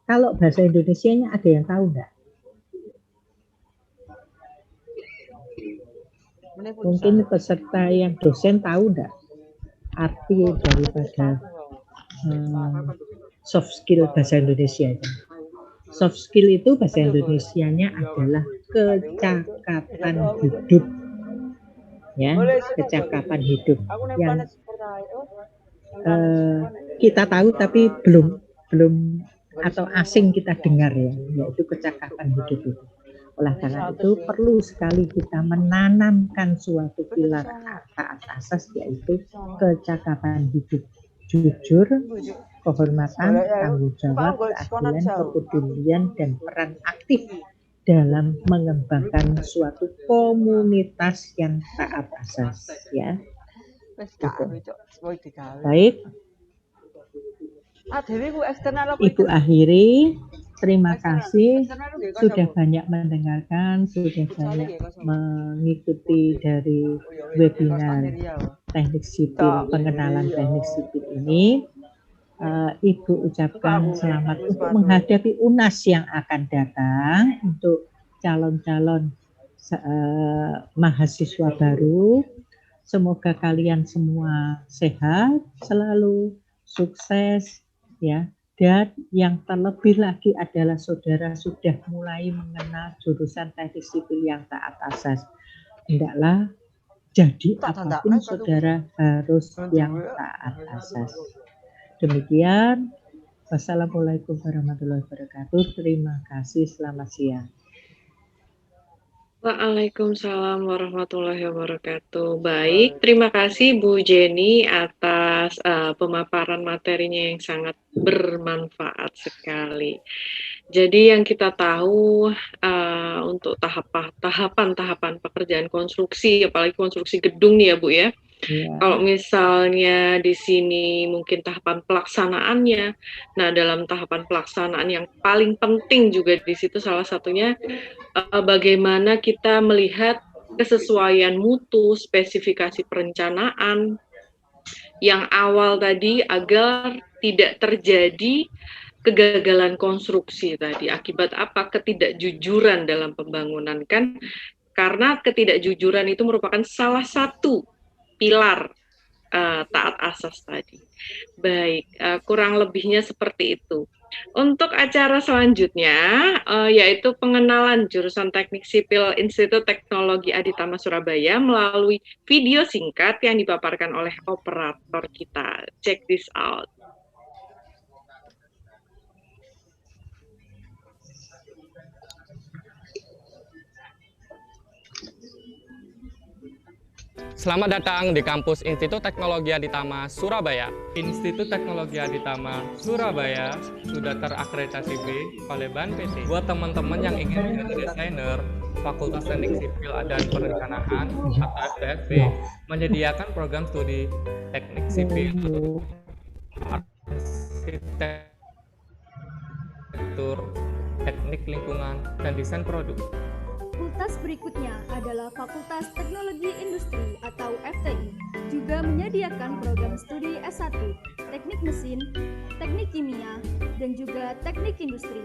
Kalau bahasa Indonesianya ada yang tahu enggak? Mungkin peserta yang dosen tahu enggak arti daripada soft skill bahasa Indonesia itu? Soft skill itu bahasa Indonesianya adalah kecakapan hidup, ya, kecakapan hidup yang kita tahu tapi belum atau asing kita dengar, ya, yaitu kecakapan hidup itu. Oleh karena itu perlu sekali kita menanamkan suatu pilar taat asas, yaitu kecakapan hidup, jujur, kehormatan, tanggung jawab, keadilan, kepedulian, dan peran aktif dalam mengembangkan suatu komunitas yang taat asas, ya. Baik, Ibu akhiri. Terima kasih sudah banyak mendengarkan, sudah banyak mengikuti dari webinar teknik sipil, pengenalan teknik sipil ini. Ibu ucapkan selamat untuk menghadapi UNAS yang akan datang untuk calon-calon mahasiswa baru. Semoga kalian semua sehat, selalu sukses, ya. Dan yang terlebih lagi adalah saudara sudah mulai mengenal jurusan teknik sipil yang taat asas. Hendaklah jadi apapun saudara harus yang taat asas. Demikian. Wassalamualaikum warahmatullahi wabarakatuh. Terima kasih. Selamat siang. Waalaikumsalam warahmatullahi wabarakatuh. Baik, terima kasih Bu Jenny atas pemaparan materinya yang sangat bermanfaat sekali. Jadi yang kita tahu untuk tahapan pekerjaan konstruksi, apalagi konstruksi gedung nih ya Bu ya. Yeah. Kalau misalnya di sini mungkin tahapan pelaksanaannya, nah dalam tahapan pelaksanaan yang paling penting juga di situ salah satunya bagaimana kita melihat kesesuaian mutu, spesifikasi perencanaan, yang awal tadi agar tidak terjadi kegagalan konstruksi tadi. Akibat apa? Ketidakjujuran dalam pembangunan kan, karena ketidakjujuran itu merupakan salah satu pilar taat asas tadi. Baik, kurang lebihnya seperti itu. Untuk acara selanjutnya, yaitu pengenalan jurusan Teknik Sipil Institut Teknologi Aditama Surabaya melalui video singkat yang dipaparkan oleh operator kita. Check this out. Selamat datang di kampus Institut Teknologi Aditama Surabaya. Institut Teknologi Aditama Surabaya sudah terakreditasi B oleh BAN PT. Buat teman-teman yang ingin menjadi desainer, Fakultas Teknik Sipil dan Perencanaan atau FTSB menyediakan program studi Teknik Sipil, Arsitektur, Teknik Lingkungan, dan Desain Produk. Fakultas berikutnya adalah Fakultas Teknologi Industri atau FTI, juga menyediakan program studi S1, Teknik Mesin, Teknik Kimia, dan juga Teknik Industri.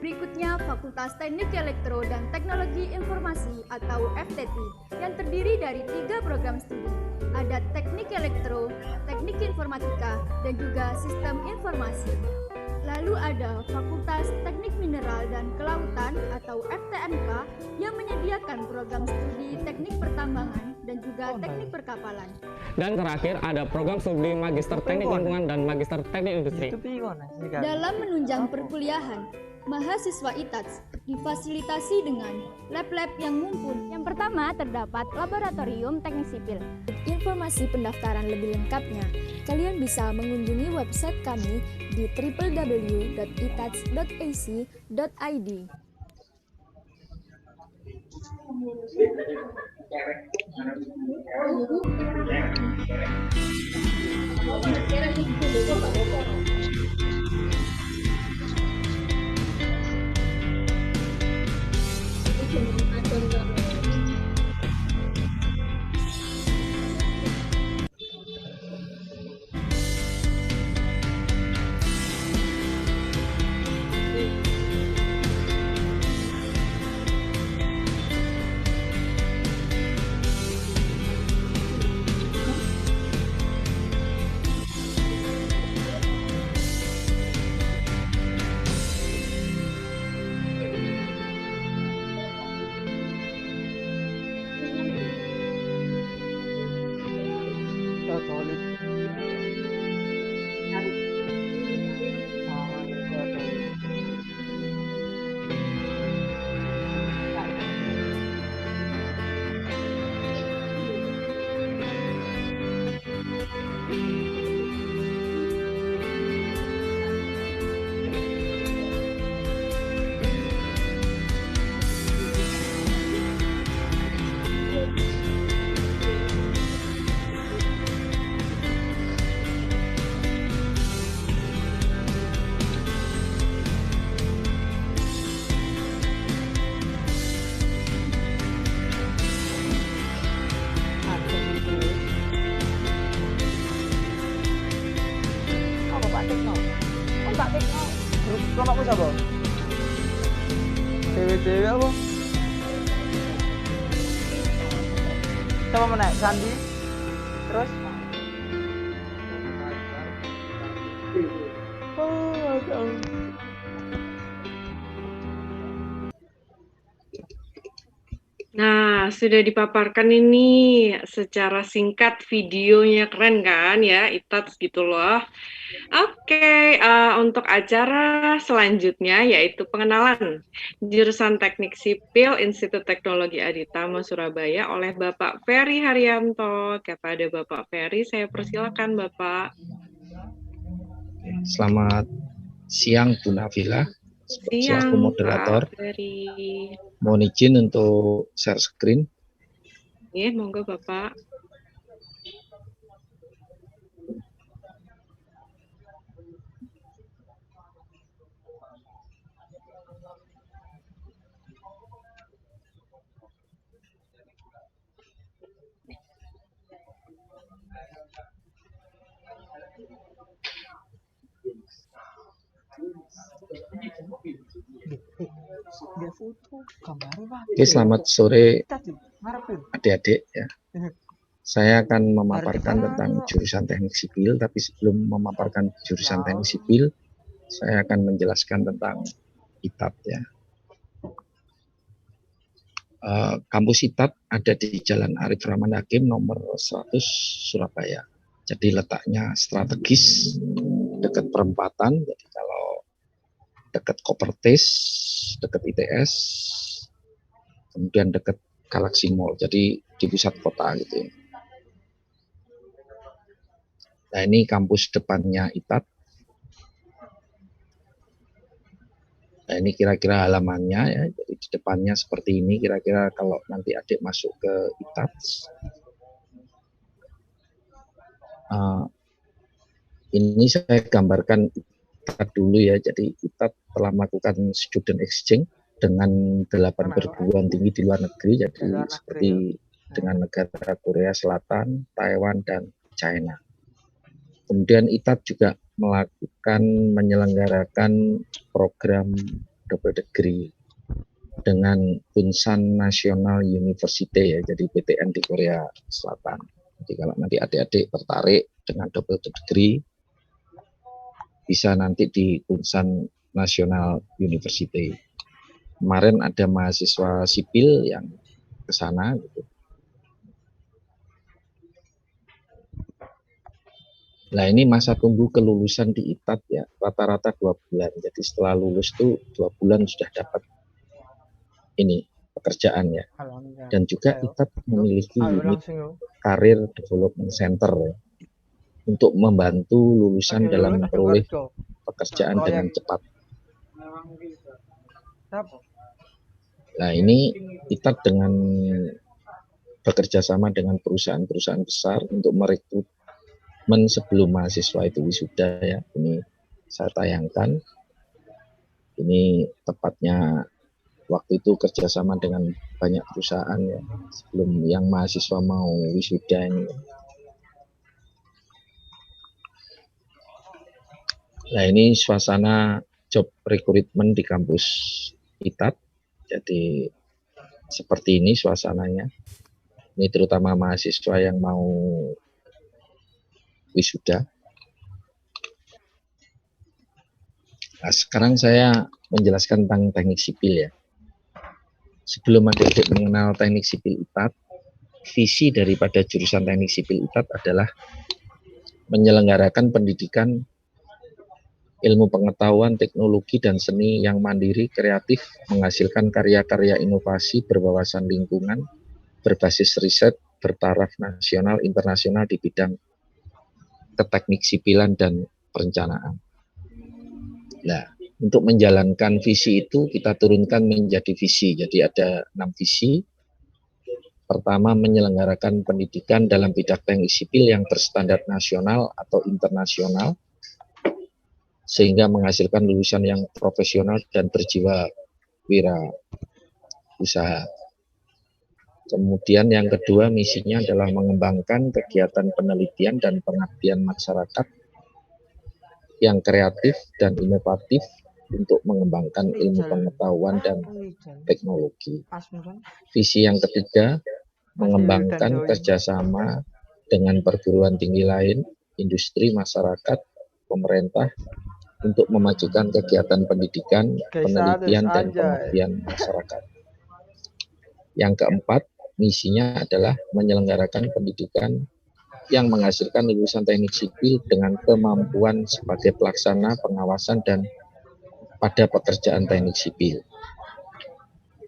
Berikutnya Fakultas Teknik Elektro dan Teknologi Informasi atau FTT, yang terdiri dari 3 program studi. Ada Teknik Elektro, Teknik Informatika, dan juga Sistem Informasi. Lalu ada Fakultas Teknik Mineral dan Kelautan atau FTMK yang menyediakan program studi teknik pertambangan dan juga teknik perkapalan. Dan terakhir ada program studi Magister Teknik Lingkungan dan Magister Teknik Industri. Dalam menunjang perkuliahan, mahasiswa ITATS difasilitasi dengan lab-lab yang mumpuni. Yang pertama terdapat Laboratorium Teknik Sipil. Informasi pendaftaran lebih lengkapnya, kalian bisa mengunjungi website kami di www.itats.ac.id. Kelompokmu siapa? Dewe-dewe apa? Siapa mana? Sandi? Terus? Oh, Nah, sudah dipaparkan ini secara singkat, videonya keren kan ya, ITATS gitu loh. Oke, untuk acara selanjutnya yaitu pengenalan jurusan Teknik Sipil Institut Teknologi Aditama Surabaya oleh Bapak Ferry Haryanto. Kepada Bapak Ferry, saya persilakan Bapak. Selamat siang Bu Nabila, selaku moderator. Pak Ferry. Mohon izin untuk share screen. Ya, monggo Bapak. Oke, selamat sore adik-adik ya. Saya akan memaparkan tentang jurusan teknik sipil, tapi sebelum memaparkan jurusan teknik sipil, saya akan menjelaskan tentang ITAT ya. Kampus ITAT ada di Jalan Arif Rahman Hakim nomor 100 Surabaya. Jadi letaknya strategis, dekat perempatan. Jadi kalau dekat Kopertis, dekat ITS, kemudian dekat Galaxy Mall. Jadi di pusat kota gitu ya. Nah, ini kampus depannya ITAT. Nah, ini kira-kira halamannya ya. Jadi di depannya seperti ini kira-kira kalau nanti adik masuk ke ITAT. Ini saya gambarkan ITAT dulu ya. Jadi ITAT telah melakukan student exchange dengan 8 perguruan tinggi di luar negeri. Jadi seperti dengan negara Korea Selatan, Taiwan, dan China. Kemudian ITAT juga menyelenggarakan program double degree dengan Bunsan National University ya, jadi PTN di Korea Selatan. Jadi kalau nanti adik-adik tertarik dengan double degree, bisa nanti di Bunsan National University. Kemarin ada mahasiswa sipil yang ke sana gitu. Nah, ini masa tunggu kelulusan di ITAT ya, rata-rata 2 bulan. Jadi setelah lulus tuh 2 bulan sudah dapat ini pekerjaan ya. Dan juga ITAT memiliki unit Career Development Center ya, untuk membantu lulusan dalam memperoleh pekerjaan dengan cepat. Nah, ini ITAT dengan bekerja sama dengan perusahaan-perusahaan besar untuk merekrut sebelum mahasiswa itu wisuda ya. Ini saya tayangkan. Ini tepatnya waktu itu kerjasama dengan banyak perusahaan ya, sebelum yang mahasiswa mau wisuda ini. Nah, ini suasana job recruitment di kampus ITAT. Jadi seperti ini suasananya. Ini terutama mahasiswa yang mau wisuda. Nah, sekarang saya menjelaskan tentang teknik sipil ya. Sebelum adik-adik mengenal teknik sipil ITAT, visi daripada jurusan teknik sipil ITAT adalah menyelenggarakan pendidikan ilmu pengetahuan, teknologi, dan seni yang mandiri, kreatif, menghasilkan karya-karya inovasi berwawasan lingkungan, berbasis riset, bertaraf nasional, internasional di bidang keteknik sipilan dan perencanaan. Nah, untuk menjalankan visi itu kita turunkan menjadi visi. Jadi ada 6 visi. Pertama, menyelenggarakan pendidikan dalam bidang teknik sipil yang berstandar nasional atau internasional, sehingga menghasilkan lulusan yang profesional dan berjiwa wirausaha. Kemudian yang kedua, misinya adalah mengembangkan kegiatan penelitian dan pengabdian masyarakat yang kreatif dan inovatif untuk mengembangkan ilmu pengetahuan dan teknologi. Visi yang ketiga, mengembangkan kerjasama dengan perguruan tinggi lain, industri, masyarakat, pemerintah untuk memajukan kegiatan pendidikan, penelitian, dan pengabdian masyarakat. Yang keempat, misinya adalah menyelenggarakan pendidikan yang menghasilkan lulusan teknik sipil dengan kemampuan sebagai pelaksana, pengawasan, dan pada pekerjaan teknik sipil.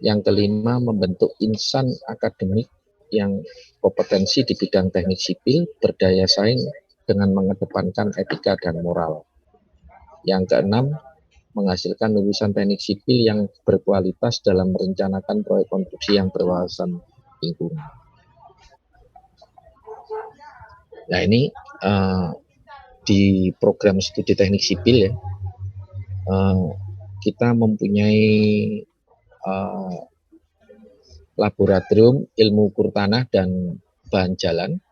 Yang kelima, membentuk insan akademik yang kompetensi di bidang teknik sipil, berdaya saing dengan mengedepankan etika dan moral. Yang keenam, menghasilkan lulusan teknik sipil yang berkualitas dalam merencanakan proyek konstruksi yang berwawasan lingkungan. Nah, ini di program studi teknik sipil ya, kita mempunyai laboratorium ilmu ukur tanah dan bahan jalan.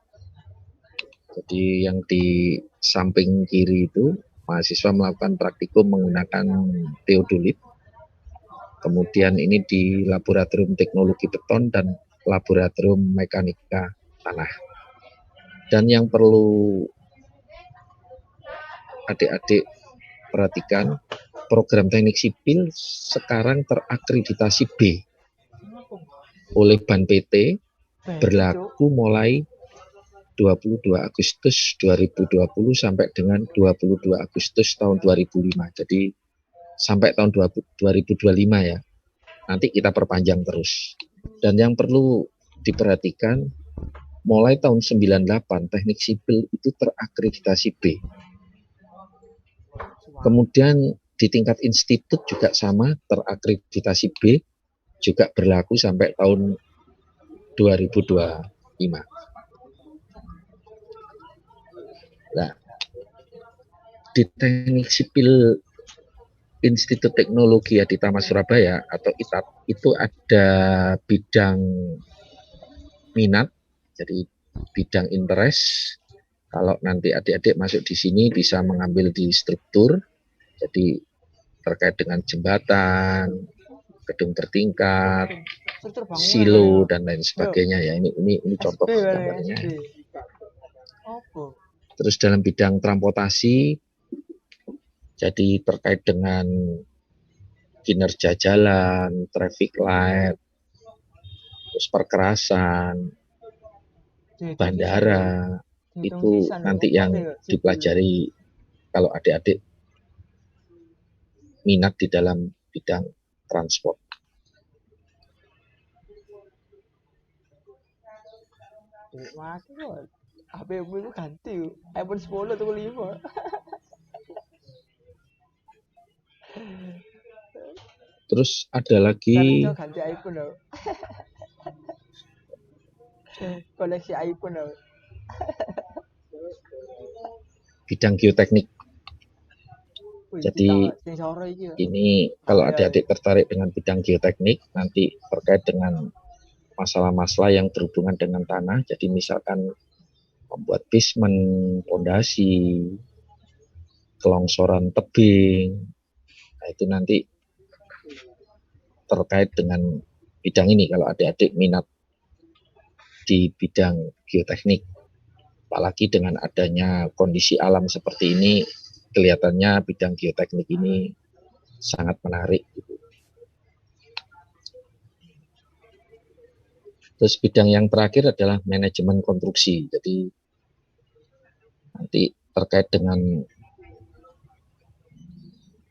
Jadi yang di samping kiri itu mahasiswa melakukan praktikum menggunakan teodolit. Kemudian ini di Laboratorium Teknologi Beton dan Laboratorium Mekanika Tanah. Dan yang perlu adik-adik perhatikan, program teknik sipil sekarang terakreditasi B oleh Ban PT, berlaku mulai 22 Agustus 2020 sampai dengan 22 Agustus tahun 2005. Jadi sampai tahun 2025 ya. Nanti kita perpanjang terus. Dan yang perlu diperhatikan, mulai tahun 98 teknik sipil itu terakreditasi B. Kemudian di tingkat institut juga sama, terakreditasi B, juga berlaku sampai tahun 2025. Nah, di teknik sipil Institut Teknologi Aditama Surabaya atau ITAT itu ada bidang minat, jadi bidang interest. Kalau nanti adik-adik masuk di sini bisa mengambil di struktur, jadi terkait dengan jembatan, gedung bertingkat, silo dan lain sebagainya ya. Ini contoh gambarnya. Terus dalam bidang transportasi, jadi terkait dengan kinerja jalan, traffic light, terus perkerasan, bandara, itu nanti yang dipelajari kalau adik-adik minat di dalam bidang transport. HP itu ganti, iPhone 10 atau 5. Terus ada lagi ganti iPhone loh. Koleksi iPhone loh. bidang geoteknik. Jadi ini kalau adik-adik tertarik dengan bidang geoteknik, nanti terkait dengan masalah-masalah yang berhubungan dengan tanah. Jadi misalkan membuat basement, pondasi, kelongsoran tebing, nah itu nanti terkait dengan bidang ini kalau adik-adik minat di bidang geoteknik. Apalagi dengan adanya kondisi alam seperti ini, kelihatannya bidang geoteknik ini sangat menarik. Terus bidang yang terakhir adalah manajemen konstruksi. Jadi nanti terkait dengan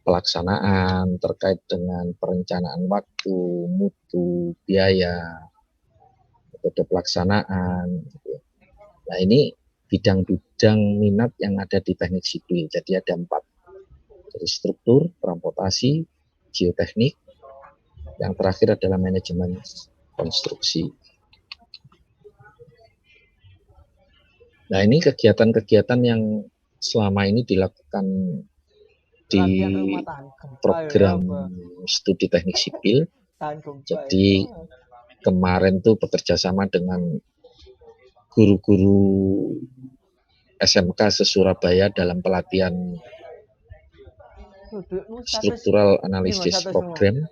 pelaksanaan, terkait dengan perencanaan waktu, mutu, biaya, metode pelaksanaan. Nah ini bidang-bidang minat yang ada di teknik sipil. Jadi ada 4. Jadi struktur, transportasi, geoteknik, yang terakhir adalah manajemen konstruksi. Nah ini kegiatan-kegiatan yang selama ini dilakukan di program studi teknik sipil. Jadi kemarin tuh bekerja sama dengan guru-guru SMK se-Surabaya dalam pelatihan struktural analisis program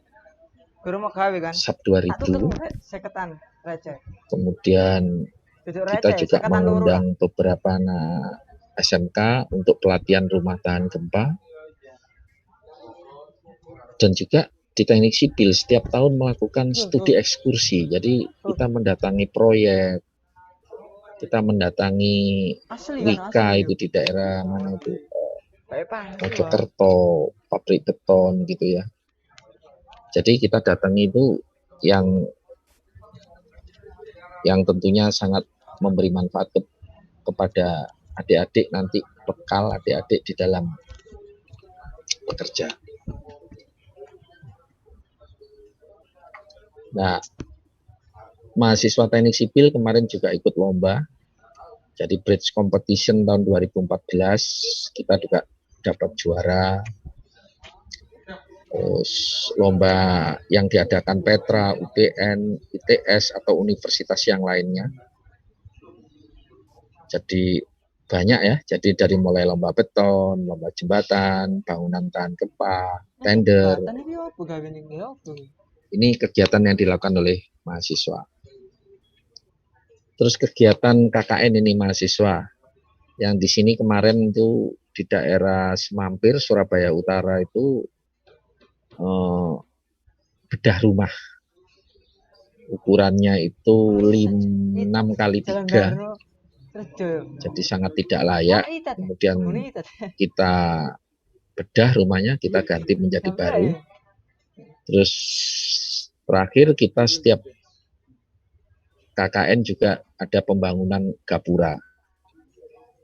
SAP 2000. Kemudian kita juga mengundang beberapa anak SMK untuk pelatihan rumah tahan gempa. Dan juga di teknik sipil setiap tahun melakukan studi ekskursi. Jadi kita mendatangi proyek, kita mendatangi Wika itu di daerah mana itu, Mojokerto, pabrik beton gitu ya. Jadi kita datangi itu yang tentunya sangat memberi manfaat kepada adik-adik, nanti bekal adik-adik di dalam bekerja. Nah, mahasiswa teknik sipil kemarin juga ikut lomba. Jadi bridge competition tahun 2014 kita juga dapat juara. Terus lomba yang diadakan Petra, UPN, ITS atau universitas yang lainnya. Jadi banyak ya. Jadi dari mulai lomba beton, lomba jembatan, bangunan tahan gempa, tender. Ini kegiatan yang dilakukan oleh mahasiswa. Terus kegiatan KKN ini mahasiswa. Yang di sini kemarin itu di daerah Semampir, Surabaya Utara itu bedah rumah. Ukurannya itu 6 kali 3. Jadi sangat tidak layak. Kemudian kita bedah rumahnya, kita ganti menjadi baru. Terus terakhir kita setiap KKN juga ada pembangunan gapura.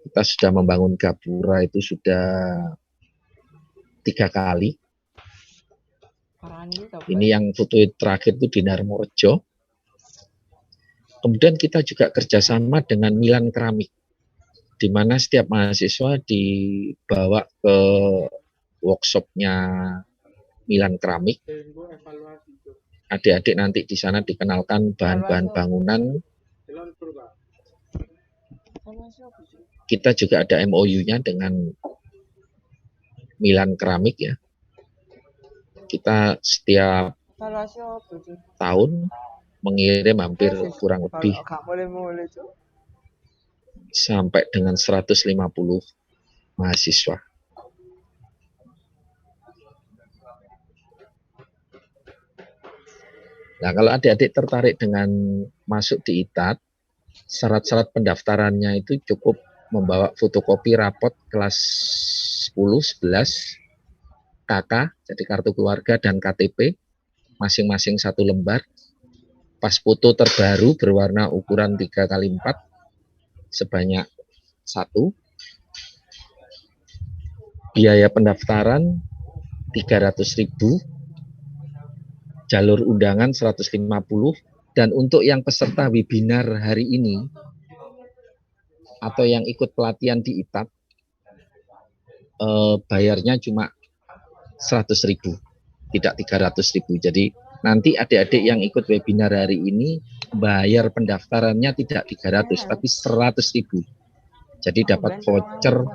Kita sudah membangun gapura itu sudah 3 kali. Ini yang foto terakhir itu di Narmorejo. Kemudian kita juga kerjasama dengan Milan Keramik, di mana setiap mahasiswa dibawa ke workshopnya Milan Keramik. Adik-adik nanti di sana dikenalkan bahan-bahan bangunan. Kita juga ada MOU-nya dengan Milan Keramik ya. Kita setiap tahun mengirim hampir kurang lebih sampai dengan 150 mahasiswa. Nah, kalau adik-adik tertarik dengan masuk di ITAT, syarat-syarat pendaftarannya itu cukup membawa fotokopi rapot kelas 10, 11, KK, jadi kartu keluarga dan KTP, masing-masing 1 lembar, pas foto terbaru berwarna ukuran 3x4 sebanyak 1. Biaya pendaftaran 300.000, jalur undangan 150, dan untuk yang peserta webinar hari ini atau yang ikut pelatihan di ITAT bayarnya cuma 100.000, tidak 300.000. Jadi nanti adik-adik yang ikut webinar hari ini bayar pendaftarannya tidak 300 tapi 100.000. Jadi dapat voucher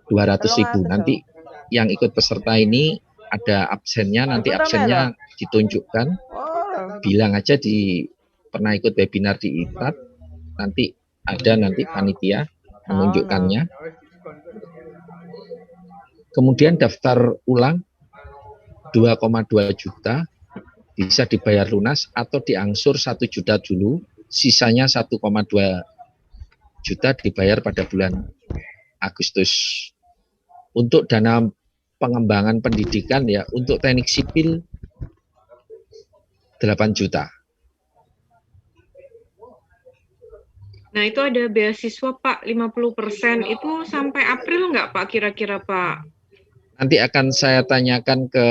200.000. Nanti yang ikut peserta ini ada absennya, nanti absennya ditunjukkan. Bilang aja pernah ikut webinar di ITAT, nanti ada panitia menunjukkannya. Kemudian daftar ulang 2,2 juta. Bisa dibayar lunas atau diangsur 1 juta dulu, sisanya 1,2 juta dibayar pada bulan Agustus. Untuk dana pengembangan pendidikan ya, untuk teknik sipil 8 juta. Nah, itu ada beasiswa Pak 50%, itu sampai April nggak Pak kira-kira Pak? Nanti akan saya tanyakan ke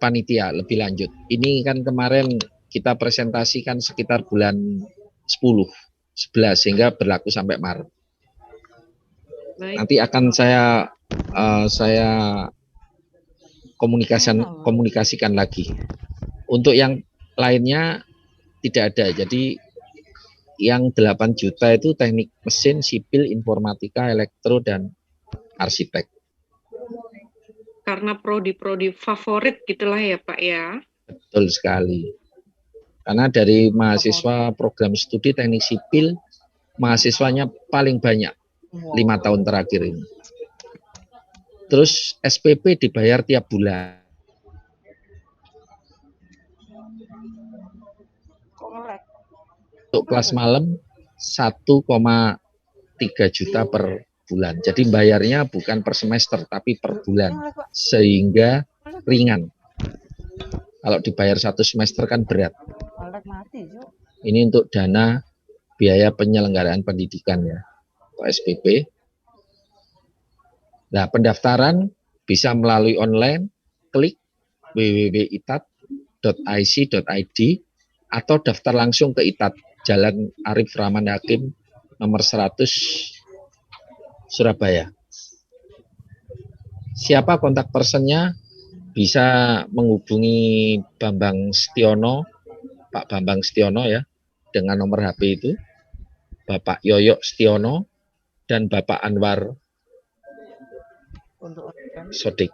panitia lebih lanjut. Ini kan kemarin kita presentasikan sekitar bulan 10, 11 sehingga berlaku sampai Maret. Baik. Nanti akan saya komunikasikan lagi. Untuk yang lainnya tidak ada. Jadi yang 8 juta itu teknik mesin, sipil, informatika, elektro, dan arsitek. Karena prodi-prodi favorit gitulah ya Pak ya. Betul sekali. Karena dari mahasiswa program studi teknik sipil, mahasiswanya paling banyak 5 tahun terakhir ini. Terus SPP dibayar tiap bulan. Untuk kelas malam 1,3 juta per bulan. Jadi bayarnya bukan per semester tapi per bulan, sehingga ringan. Kalau dibayar 1 semester kan berat. Ini untuk dana biaya penyelenggaraan pendidikan ya, atau SPP. Nah, pendaftaran bisa melalui online, klik www.itat.ic.id atau daftar langsung ke ITAT, Jalan Arif Rahman Hakim nomor 100 Surabaya. Siapa kontak personnya? Bisa menghubungi Bambang Setiono, Pak Bambang Setiono ya, dengan nomor HP itu, Bapak Yoyo Setiono, dan Bapak Anwar Sodik.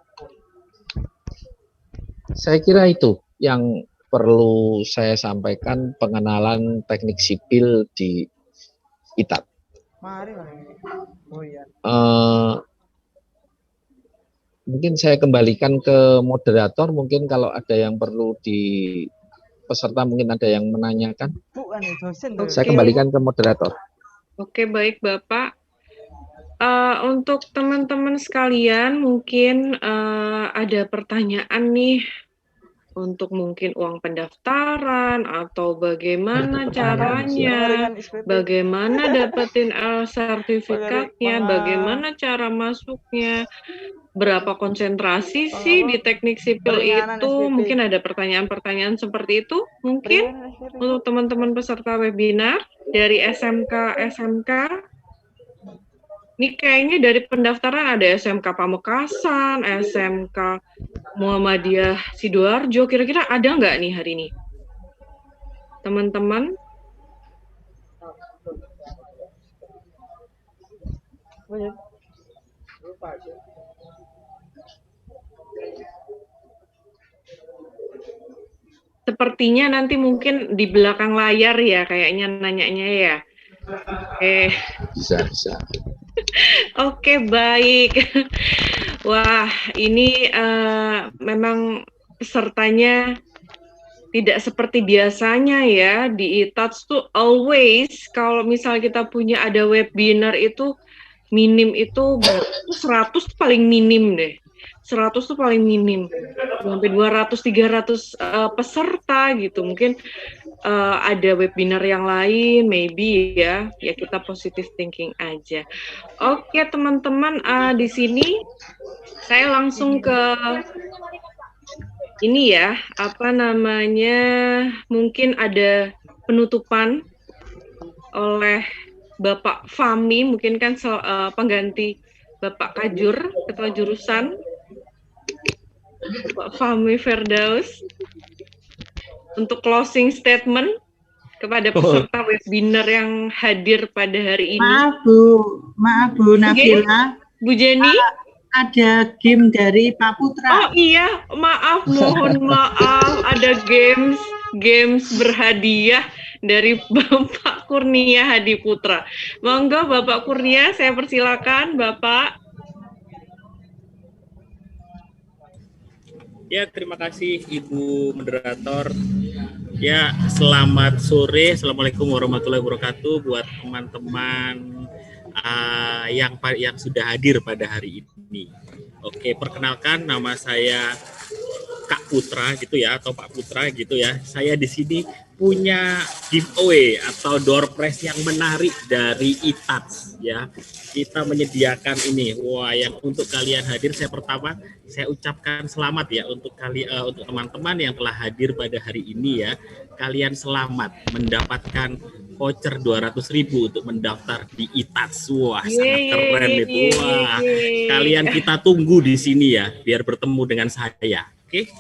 Saya kira itu yang perlu saya sampaikan, pengenalan teknik sipil di ITAT. Mungkin saya kembalikan ke moderator, mungkin kalau ada yang perlu di peserta, mungkin ada yang menanyakan. Saya kembalikan ke moderator. Oke, baik Bapak. Untuk teman-teman sekalian, mungkin ada pertanyaan nih untuk mungkin uang pendaftaran atau bagaimana caranya, bagaimana dapetin sertifikatnya, bagaimana cara masuknya, berapa konsentrasi sih di teknik sipil itu. Mungkin ada pertanyaan-pertanyaan seperti itu mungkin untuk teman-teman peserta webinar dari SMK. Ini kayaknya dari pendaftaran ada SMK Pamekasan, SMK Muhammadiyah Sidoarjo. Kira-kira ada nggak nih hari ini? Teman-teman? Sepertinya nanti mungkin di belakang layar ya, kayaknya nanyanya ya. Bisa. Oke, baik. Wah, ini memang pesertanya tidak seperti biasanya ya. Di ITATS tuh always, kalau misal kita punya ada webinar itu, minim itu 100 tuh paling minim deh. 100 tuh paling minim. Sampai 200-300 peserta gitu. Mungkin ada webinar yang lain, maybe ya kita positive thinking aja. Oke teman-teman, di sini saya langsung ke ini ya, apa namanya, mungkin ada penutupan oleh Bapak Fahmi, mungkin kan pengganti Bapak Kajur, Ketua Jurusan, Bapak Fahmi Firdaus, untuk closing statement kepada peserta webinar yang hadir pada hari ini. Maaf Bu Nabila. Bu Jenny? Ada game dari Pak Putra. Oh iya, maaf, mohon maaf. Ada games berhadiah dari Bapak Kurnia Hadi Putra. Monggo Bapak Kurnia, saya persilakan Bapak. Ya, terima kasih Ibu Moderator. Ya, selamat sore. Assalamualaikum warahmatullahi wabarakatuh buat teman-teman yang sudah hadir pada hari ini. Oke, perkenalkan nama saya Kak Putra gitu ya, atau Pak Putra gitu ya. Saya di sini punya giveaway atau door prize yang menarik dari ITATS ya. Kita menyediakan ini. Wah, yang untuk kalian hadir, saya ucapkan selamat ya untuk untuk teman-teman yang telah hadir pada hari ini ya. Kalian selamat mendapatkan voucher 200.000 untuk mendaftar di ITATS. Wah, sangat keren itu. Wah, kalian kita tunggu di sini ya biar bertemu dengan saya. Oke,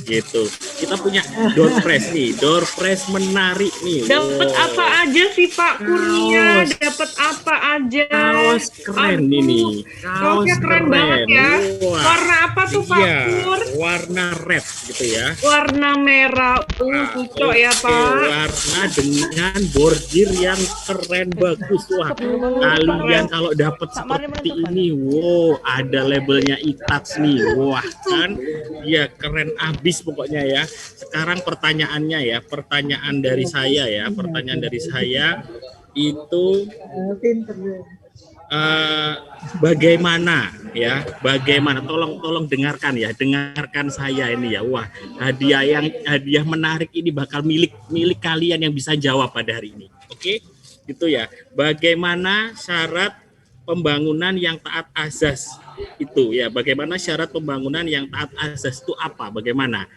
gitu. Kita punya door prize nih, door prize menarik nih. Dapat apa aja sih Pak Kurnia? Dapat apa aja? Kaos keren ini. Kaosnya keren banget ya. Wah. Warna apa tuh Pak Pur? Warna red gitu ya. Warna merah. Cocok ya Pak. Warna dengan bordir yang keren bagus. Wah, kalian kalau dapat seperti ini, wow, ada labelnya ITATS nih. Wah, kan? Ya, keren abis pokoknya ya. Sekarang pertanyaannya ya, pertanyaan dari saya itu bagaimana ya, tolong dengarkan ya, dengarkan saya ini ya. Wah, hadiah menarik ini bakal milik kalian yang bisa jawab pada hari ini. Oke, gitu ya. Bagaimana syarat pembangunan yang taat azas itu ya, bagaimana syarat pembangunan yang taat azas itu apa, bagaimana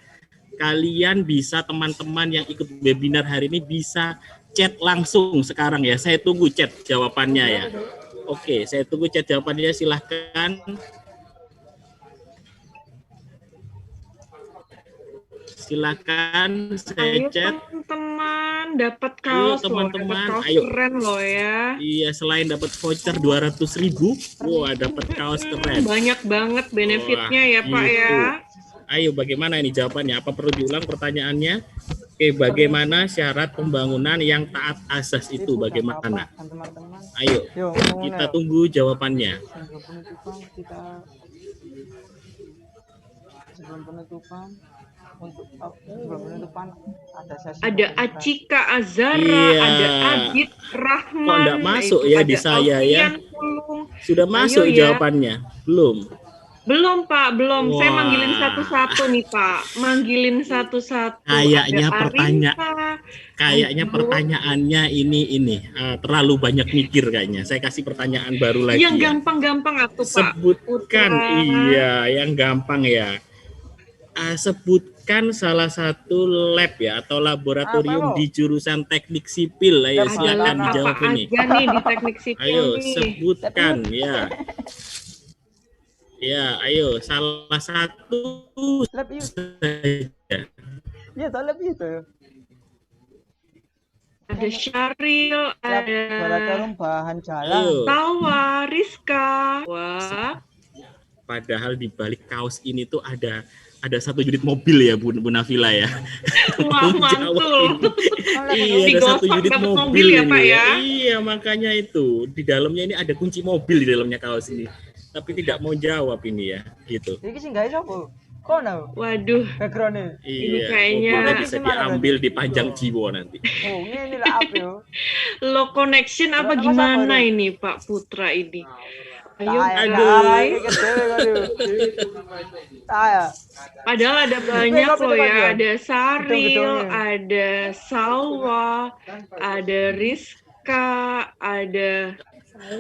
kalian bisa, teman-teman yang ikut webinar hari ini bisa chat langsung sekarang ya, saya tunggu chat jawabannya ya. Oke, saya tunggu chat jawabannya, silahkan. Silakan saya Ayo chat. teman-teman, dapat kaos teman-teman, loh, dapat kaos ayo. keren loh ya. Iya, selain dapat voucher 200.000, wah dapat kaos keren. Banyak banget benefitnya ya Pak gitu. ya. Ayo, bagaimana ini jawabannya? Apa perlu diulang pertanyaannya? Oke, bagaimana syarat pembangunan yang taat asas itu? Bagaimana? Ayo, kita tunggu jawabannya. Sebelum penutupan untuk sebelum penutupan ada sesi. Ada Acika Azara, Iya. ada Adit Rahman. Kok enggak masuk ya di saya ya? Sudah masuk ya. jawabannya? Belum. Belum Pak, belum. Saya Wah. manggilin satu-satu nih Pak. Manggilin satu-satu. Kayaknya Ada kayaknya Ayu. pertanyaannya ini terlalu banyak mikir kayaknya. Saya kasih pertanyaan baru lagi. Yang ya. gampang-gampang atuh Pak. Sebutkan, Putra. iya, yang gampang ya. Sebutkan salah satu lab ya atau laboratorium di jurusan teknik sipil. Ayo silakan dijawab apa ini. aja nih di teknik sipil Ayo nih? sebutkan ya. Ya, ayo salah satu Lab yuk. saja. Iya, toh lab itu. Ada Syaril, ada Laboratorium bahan jalan. Ayo. Tawa, Rizka. Wah, Padahal di balik kaos ini tuh ada 1 unit mobil ya Bu Nafila ya. wah mantul. Iya, ada 1 unit Dapat mobil ya ini Pak ya. Iya, makanya itu di dalamnya ini ada kunci mobil di dalamnya kaos ini. Tapi tidak mau jawab ini ya, gitu. Iki sing gawe sapa? Kok nah? Waduh, Background-nya. ini Iya, kayaknya mobilnya bisa diambil di Panjang Jiwo nanti. Oh, ini lah apa yo? low connection apa Nama gimana siapa ini Pak Putra ini? Ayo, Aduh. Padahal ada banyak loh ya, ada Saril, Gedung-gedungnya. ada Salwa, ada Rizka, ada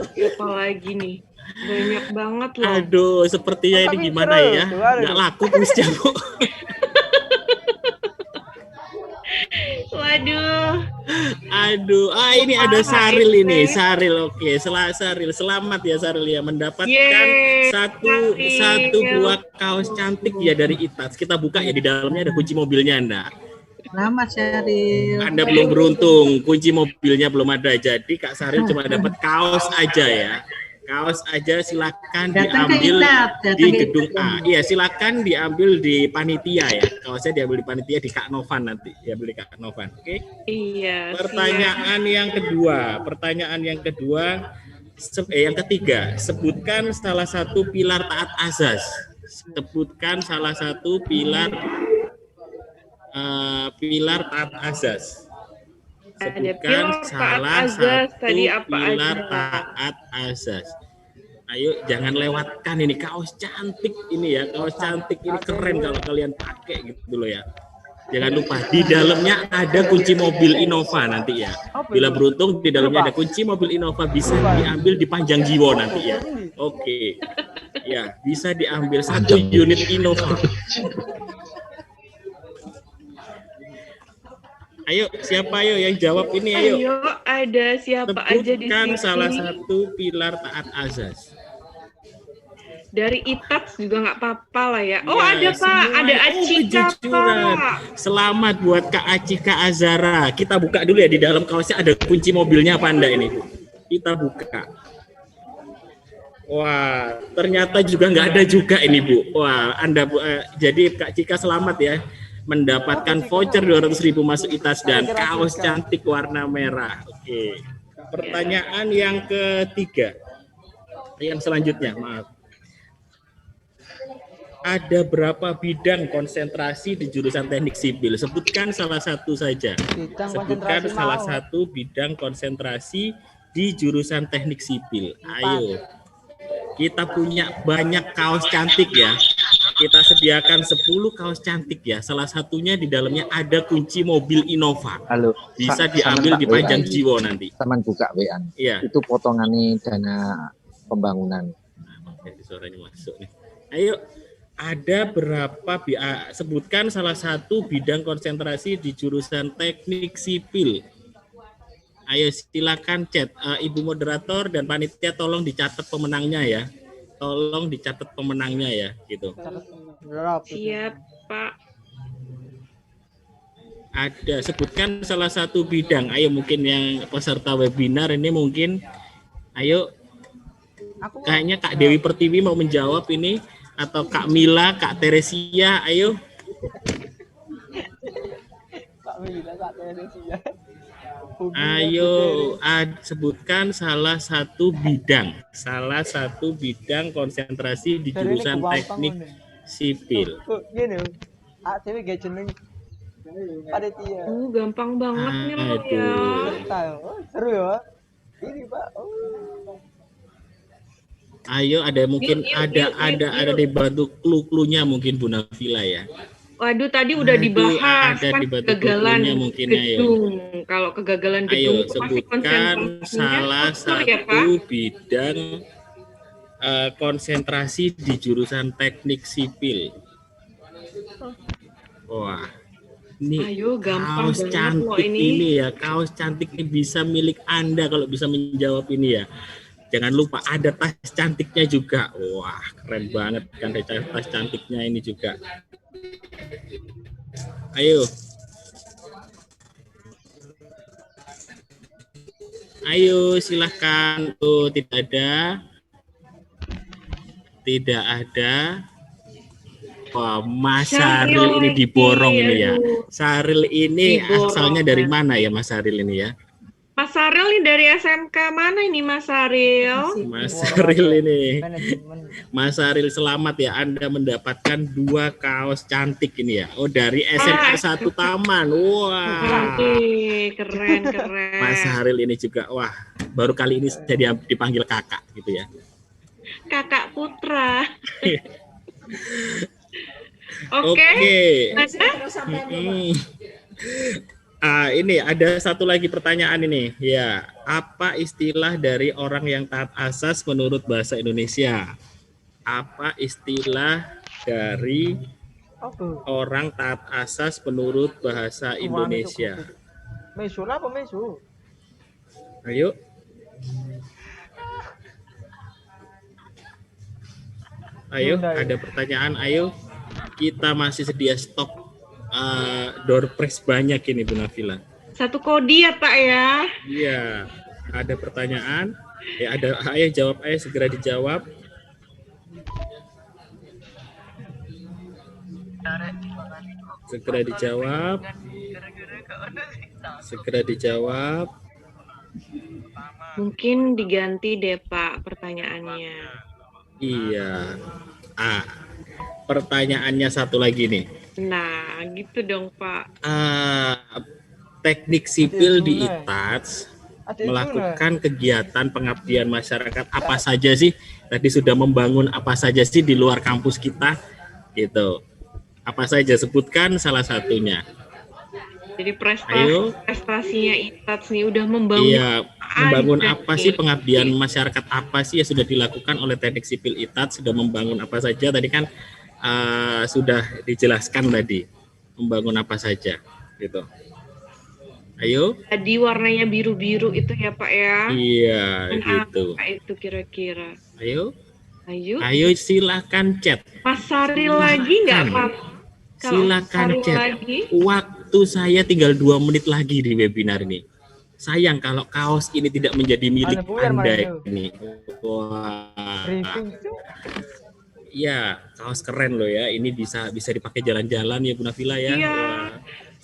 apa lagi nih? Banyak banget loh. Aduh, sepertinya ini Tapi gimana seru, ya? tuh, aduh. Nggak laku kuisnya, Bu. Waduh, Aduh, ini ada Saril ini. Saril, oke. Saril, selamat ya Saril ya mendapatkan Yeay, satu Saril. buah kaos cantik ya dari Itats. Kita buka ya, di dalamnya ada kunci mobilnya Anda. Selamat Syaril. Anda belum beruntung, kunci mobilnya belum ada. Jadi Kak Saril cuma dapat kaos aja ya. Kaos aja, silakan Datang ke diambil Itat, datang di ke gedung Itat. A. Iya, silakan diambil di panitia ya. Kaosnya diambil di panitia di Kak Novan nanti. Diambil di Kak Novan. Oke. iya. Pertanyaan yang kedua, yang ketiga, sebutkan salah satu pilar taat azas. Sebutkan salah satu pilar taat azas. Ada Sebutkan pilar taat salah azas, satu tadi apa pilar aja? taat azas. Ayo, jangan lewatkan ini kaos cantik ini ya, kaos cantik ini keren kalau kalian pakai gitu loh ya. Jangan lupa di dalamnya ada kunci mobil Innova nanti ya. Bila beruntung di dalamnya ada kunci mobil Innova, bisa diambil di Panjang Jiwo nanti ya. Oke. Ya, bisa diambil 1 unit Innova. Ayo, siapa ayo yang jawab ini ayo. Ayo, ada siapa aja di Sebutkan sini? salah satu pilar taat azas. Dari Itats juga nggak apa-apa lah ya. Oh, Ya, ada Pak, semua. ada Acika kejujuran. Pak. Selamat buat Kak Acika Azara. Kita buka dulu ya, di dalam kaosnya ada kunci mobilnya apa Anda ini? Kita buka. Wah, ternyata juga nggak ada juga ini Bu. Wah, Anda jadi Kak Cika selamat ya, mendapatkan voucher 200.000 masuk Itas dan kaos cantik warna merah. Oke. Pertanyaan yang ketiga, yang selanjutnya, maaf. Ada berapa bidang konsentrasi di jurusan teknik sipil? Sebutkan salah satu saja. Sebutkan salah satu bidang konsentrasi di jurusan teknik sipil. Ayo. Kita punya banyak kaos cantik ya. Kita sediakan 10 kaos cantik ya. Salah satunya di dalamnya ada kunci mobil Innova. Halo. Bisa diambil di Panjang Jiwo nanti. Taman buka WA. Iya. Itu potongannya dana pembangunan. Oke, suaranya masuk nih. Ayo. Ada berapa, sebutkan salah satu bidang konsentrasi di jurusan teknik sipil. Ayo silakan chat. Ibu moderator dan panitia tolong dicatat pemenangnya ya. Tolong dicatat pemenangnya ya, gitu. Siap, Pak. ada, sebutkan salah satu bidang. Ayo mungkin yang peserta webinar ini mungkin, ayo. Kayaknya Kak Dewi Pertiwi mau menjawab ini, atau Kak Mila, Kak Teresia, ayo. Kak Mila, Kak Teresia. Ayo, sebutkan salah satu bidang konsentrasi di jurusan teknik sipil. Gini, dewe gak jeneng panitia. Gampang banget nih lo ya. Seru ya. Ini Pak. Ayo, ada mungkin ada dibantu clue-cluenya mungkin Bu Nafila ya. Waduh, tadi udah dibahas kan kegagalan mungkin, gedung. Kalau kegagalan gedung ayo sebutkan salah satu bidang konsentrasi di jurusan teknik sipil. Wah, ini kaos cantik ini ya, kaos cantik ini bisa milik Anda kalau bisa menjawab ini ya. Jangan lupa ada tas cantiknya juga. Wah, keren banget kan tas cantiknya ini juga. Ayo silahkan. Oh, tidak ada. Wah, Mas Saril ini diborong ini ya. Saril ini asalnya dari mana ya Mas Saril ini ya? Mas Saril ini dari SMK mana ini Mas Saril? Mas Saril ini. Mas Saril, selamat ya, Anda mendapatkan 2 kaos cantik ini ya. Oh, dari SMK 1 Taman. Wah. Keren. Mas Saril ini juga, wah, baru kali ini jadi dipanggil kakak gitu ya. Kakak Putra. Oke. Ini ada satu lagi pertanyaan ini. Ya, apa istilah dari orang yang taat asas menurut bahasa Indonesia? Apa istilah dari orang taat asas menurut bahasa Indonesia? Mesu apa mesu? Ayo. Ada pertanyaan, ayo. Kita masih sedia stok door prize banyak ini Bu Nafila. 1 kodi ya Pak ya? Iya, ada pertanyaan. Ya ada, ayo jawab, ayo segera dijawab. Segera dijawab. Mungkin diganti deh Pak pertanyaannya. Iya. Pertanyaannya satu lagi nih. Nah, gitu dong Pak. Teknik sipil di ITATS melakukan kegiatan pengabdian masyarakat apa saja sih? Tadi sudah membangun apa saja sih di luar kampus kita? Gitu. Apa saja? Sebutkan salah satunya. Jadi prestasinya ITATS nih udah membangun. Iya, membangun apa sih, pengabdian masyarakat apa sih yang sudah dilakukan oleh teknik sipil ITATS? Sudah membangun apa saja? Tadi kan sudah dijelaskan tadi membangun apa saja gitu. Ayo. Tadi warnanya biru-biru itu ya Pak ya? Iya. Gitu. Apa itu kira-kira? Ayo silakan chat. Mas Saril lagi nggak Pak? Silakan chat. Waktu saya tinggal 2 menit lagi di webinar ini. Sayang kalau kaos ini tidak menjadi milik Anda ini. Wah. Iya, kaos keren loh ya. Ini bisa dipakai jalan-jalan ya Bu Nafila ya. Iya.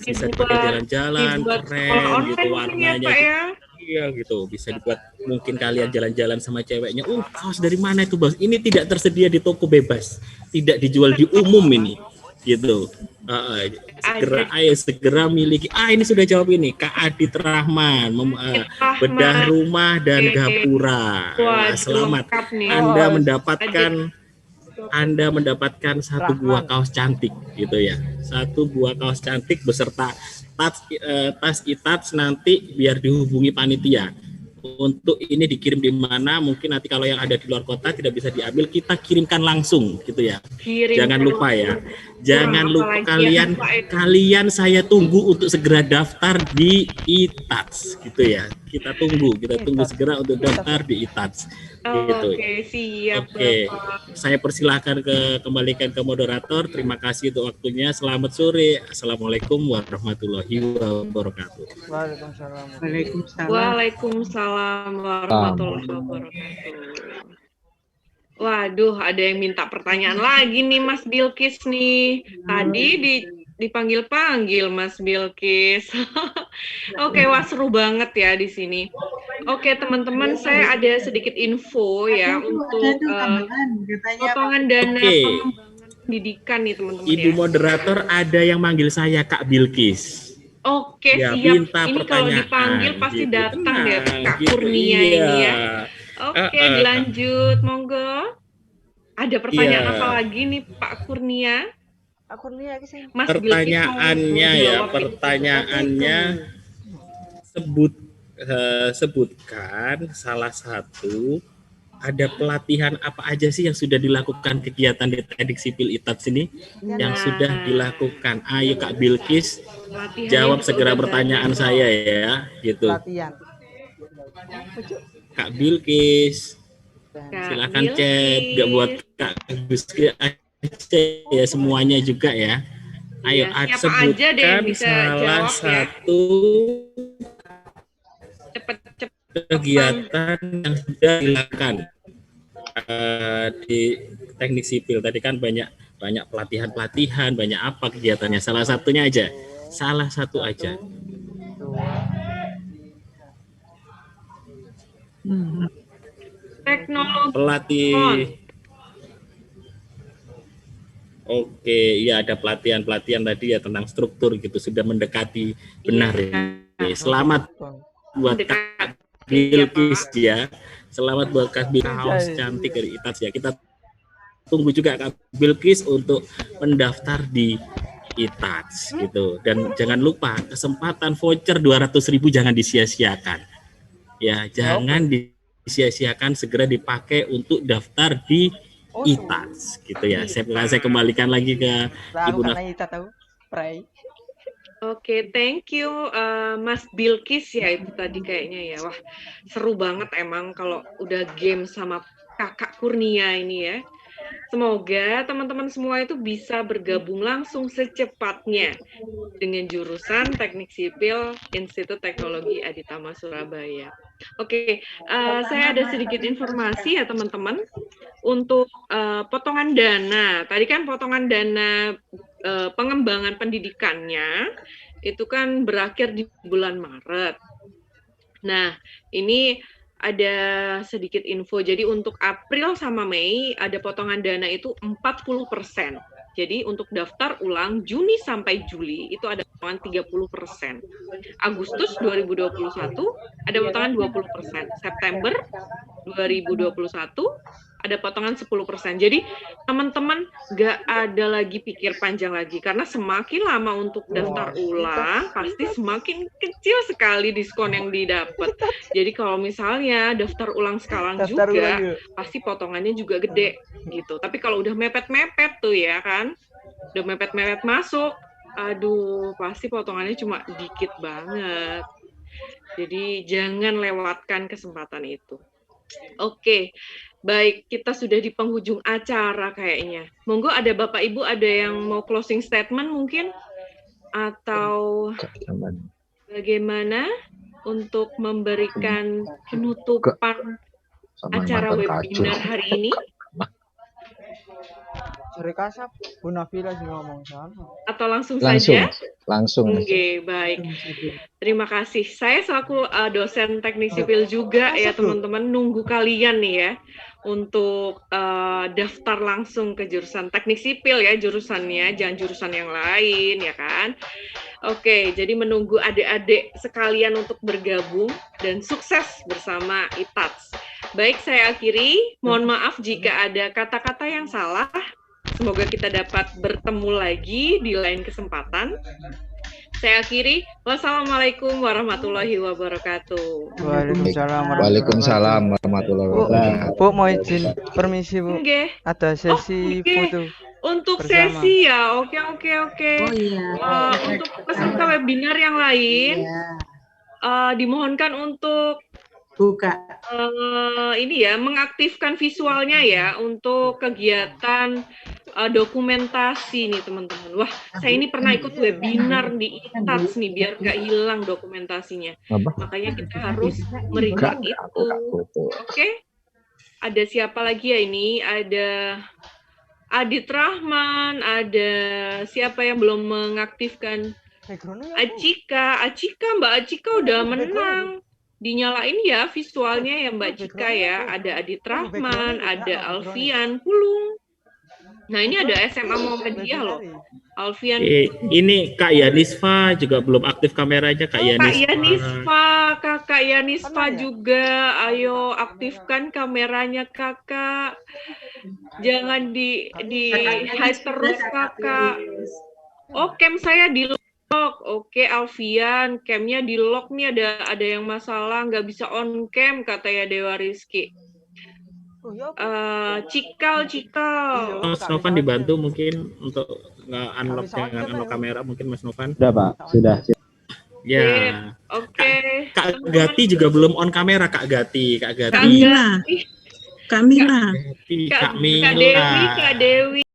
Bisa dipakai jalan-jalan, keren gitu warnanya. Ya, iya gitu, bisa dibuat mungkin kalian jalan-jalan sama ceweknya. Kaos dari mana itu Bos? Ini tidak tersedia di toko bebas, tidak dijual di umum ini, gitu. Segera miliki. Ini sudah jawab ini, Kak Adit Rahman, bedah rumah dan gapura. Selamat, Anda mendapatkan 1 buah kaos cantik gitu ya. 1 buah kaos cantik beserta tas ITATS, nanti biar dihubungi panitia. Untuk ini dikirim di mana, mungkin nanti kalau yang ada di luar kota tidak bisa diambil, kita kirimkan langsung gitu ya. Jangan lupa ya. Jangan lupa kalian saya tunggu untuk segera daftar di ITATS gitu ya. Kita tunggu segera untuk daftar di ITATS. Gitu. Oke, siap. Oke. Saya persilahkan kembalikan ke moderator. Terima kasih untuk waktunya. Selamat sore. Assalamualaikum warahmatullahi wabarakatuh. Waalaikumsalam warahmatullahi wabarakatuh. Waduh, ada yang minta pertanyaan lagi nih Mas Bilkis nih. Tadi dipanggil-panggil Mas Bilkis. Oke, wah seru banget ya di sini. Oke, teman-teman, saya ada sedikit info ya untuk potongan dana pengembangan pendidikan nih teman-teman ya. Ibu moderator ada yang manggil saya Kak Bilkis. Oke, ya, siap. Ini kalau dipanggil pasti gitu. Datang ya Kak Kurnia ini ya. Oke, dilanjut, monggo. Ada pertanyaan apa lagi nih Pak Kurnia? Pak Kurnia Mas pertanyaannya sebutkan salah satu ada pelatihan apa aja sih yang sudah dilakukan kegiatan di Teknik Sipil ITATS ini yang sudah dilakukan. Ayo Kak Bilkis jawab segera pertanyaan saya ya, gitu. Pelatihan. Kak Bilkis, silakan chat, nggak buat Kak Bilkis aja ya, semuanya juga ya. Ayo ya, sebutkan salah satu kegiatan yang sudah dilakukan di Teknik Sipil. Tadi kan banyak pelatihan, banyak apa kegiatannya. Salah satunya aja, salah satu aja. Teknologi pelatih. Oke, ya ada pelatihan tadi ya tentang struktur gitu, sudah mendekati benar ya. Selamat buat Kak Bilkis ya. Selamat buat Kak Bilkis cantik dari ITATS ya. Kita tunggu juga Kak Bilkis untuk mendaftar di ITATS gitu. Dan jangan lupa kesempatan voucher 200.000 jangan disia-siakan. Ya, jangan disia-siakan, segera dipakai untuk daftar di ITATS gitu ya. Saya kembalikan lagi ke Ibu Nafisa. Oke, thank you Mas Bilkis ya itu tadi kayaknya ya. Wah, seru banget emang kalau udah game sama Kakak Kurnia ini ya. Semoga teman-teman semua itu bisa bergabung langsung secepatnya dengan jurusan Teknik Sipil Institut Teknologi Aditama Surabaya. Oke, saya ada sedikit informasi ya teman-teman untuk potongan dana. Tadi kan potongan dana pengembangan pendidikannya itu kan berakhir di bulan Maret. Nah, ini ada sedikit info. Jadi untuk April sama Mei ada potongan dana itu 40%. Jadi untuk daftar ulang Juni sampai Juli itu ada potongan 30%. Agustus 2021 ada potongan 20%. September 2021 ada potongan 10%. Jadi teman-teman nggak ada lagi pikir panjang lagi, karena semakin lama untuk daftar ulang pasti semakin kecil sekali diskon yang didapat. Jadi kalau misalnya daftar ulang sekarang juga pasti potongannya juga gede gitu. Tapi kalau udah mepet-mepet tuh ya kan, udah mepet-mepet masuk, aduh pasti potongannya cuma dikit banget. Jadi jangan lewatkan kesempatan itu. Oke, baik, kita sudah di penghujung acara kayaknya. Monggo ada Bapak Ibu ada yang mau closing statement mungkin? Atau bagaimana untuk memberikan penutupan acara webinar hari ini? Sorry kasap, Bu Nafila sih ngomong sana. Atau langsung saja? Langsung. Oke, baik. Terima kasih. Saya selaku dosen teknik sipil juga ya teman-teman, nunggu kalian nih ya untuk daftar langsung ke jurusan teknik sipil ya jurusannya, jangan jurusan yang lain ya kan. Oke, jadi menunggu adik-adik sekalian untuk bergabung dan sukses bersama ITATS. Baik, saya akhiri. Mohon maaf jika ada kata-kata yang salah. Semoga kita dapat bertemu lagi di lain kesempatan. Saya akhiri. Wassalamualaikum warahmatullahi wabarakatuh. Waalaikumsalam warahmatullahi wabarakatuh. Bu, mau izin permisi Bu. Okay. Ada sesi foto. Untuk Bersama. sesi ya, oke. Oh iya. Untuk peserta webinar yang lain, dimohonkan untuk Buka. ini ya, mengaktifkan visualnya ya untuk kegiatan dokumentasi nih teman-teman. Wah, saya ini pernah ikut webinar di ITATS nih, biar nggak hilang dokumentasinya. Makanya kita harus merecord itu. Oke? Ada siapa lagi ya ini? Ada Adit Rahman, ada siapa yang belum mengaktifkan? Acika, Mbak Acika udah menang. Dinyalain ya visualnya ya Mbak Cika ya. Ada Adit Rahman, ada Alfian Pulung. Nah ini ada SMA Muhammadiyah loh. Alfian. Ini Kak Yanisfa juga belum aktif kameranya, Kak Yanisfa. Kakak Yanisfa juga. Ayo aktifkan kameranya Kakak. Jangan di hide terus Kakak. Oh, cam saya di lock. Oke, Alfian, camnya di lock nih, ada yang masalah, nggak bisa on cam kata ya Dewa Rizky. Cikal. Mas Novan dibantu mungkin untuk nge-unlock kamera mungkin Mas Novan. Sudah Pak, sudah. Ya. Oke. Kak Gati juga belum on kamera, Kak Gati. Kak Dewi.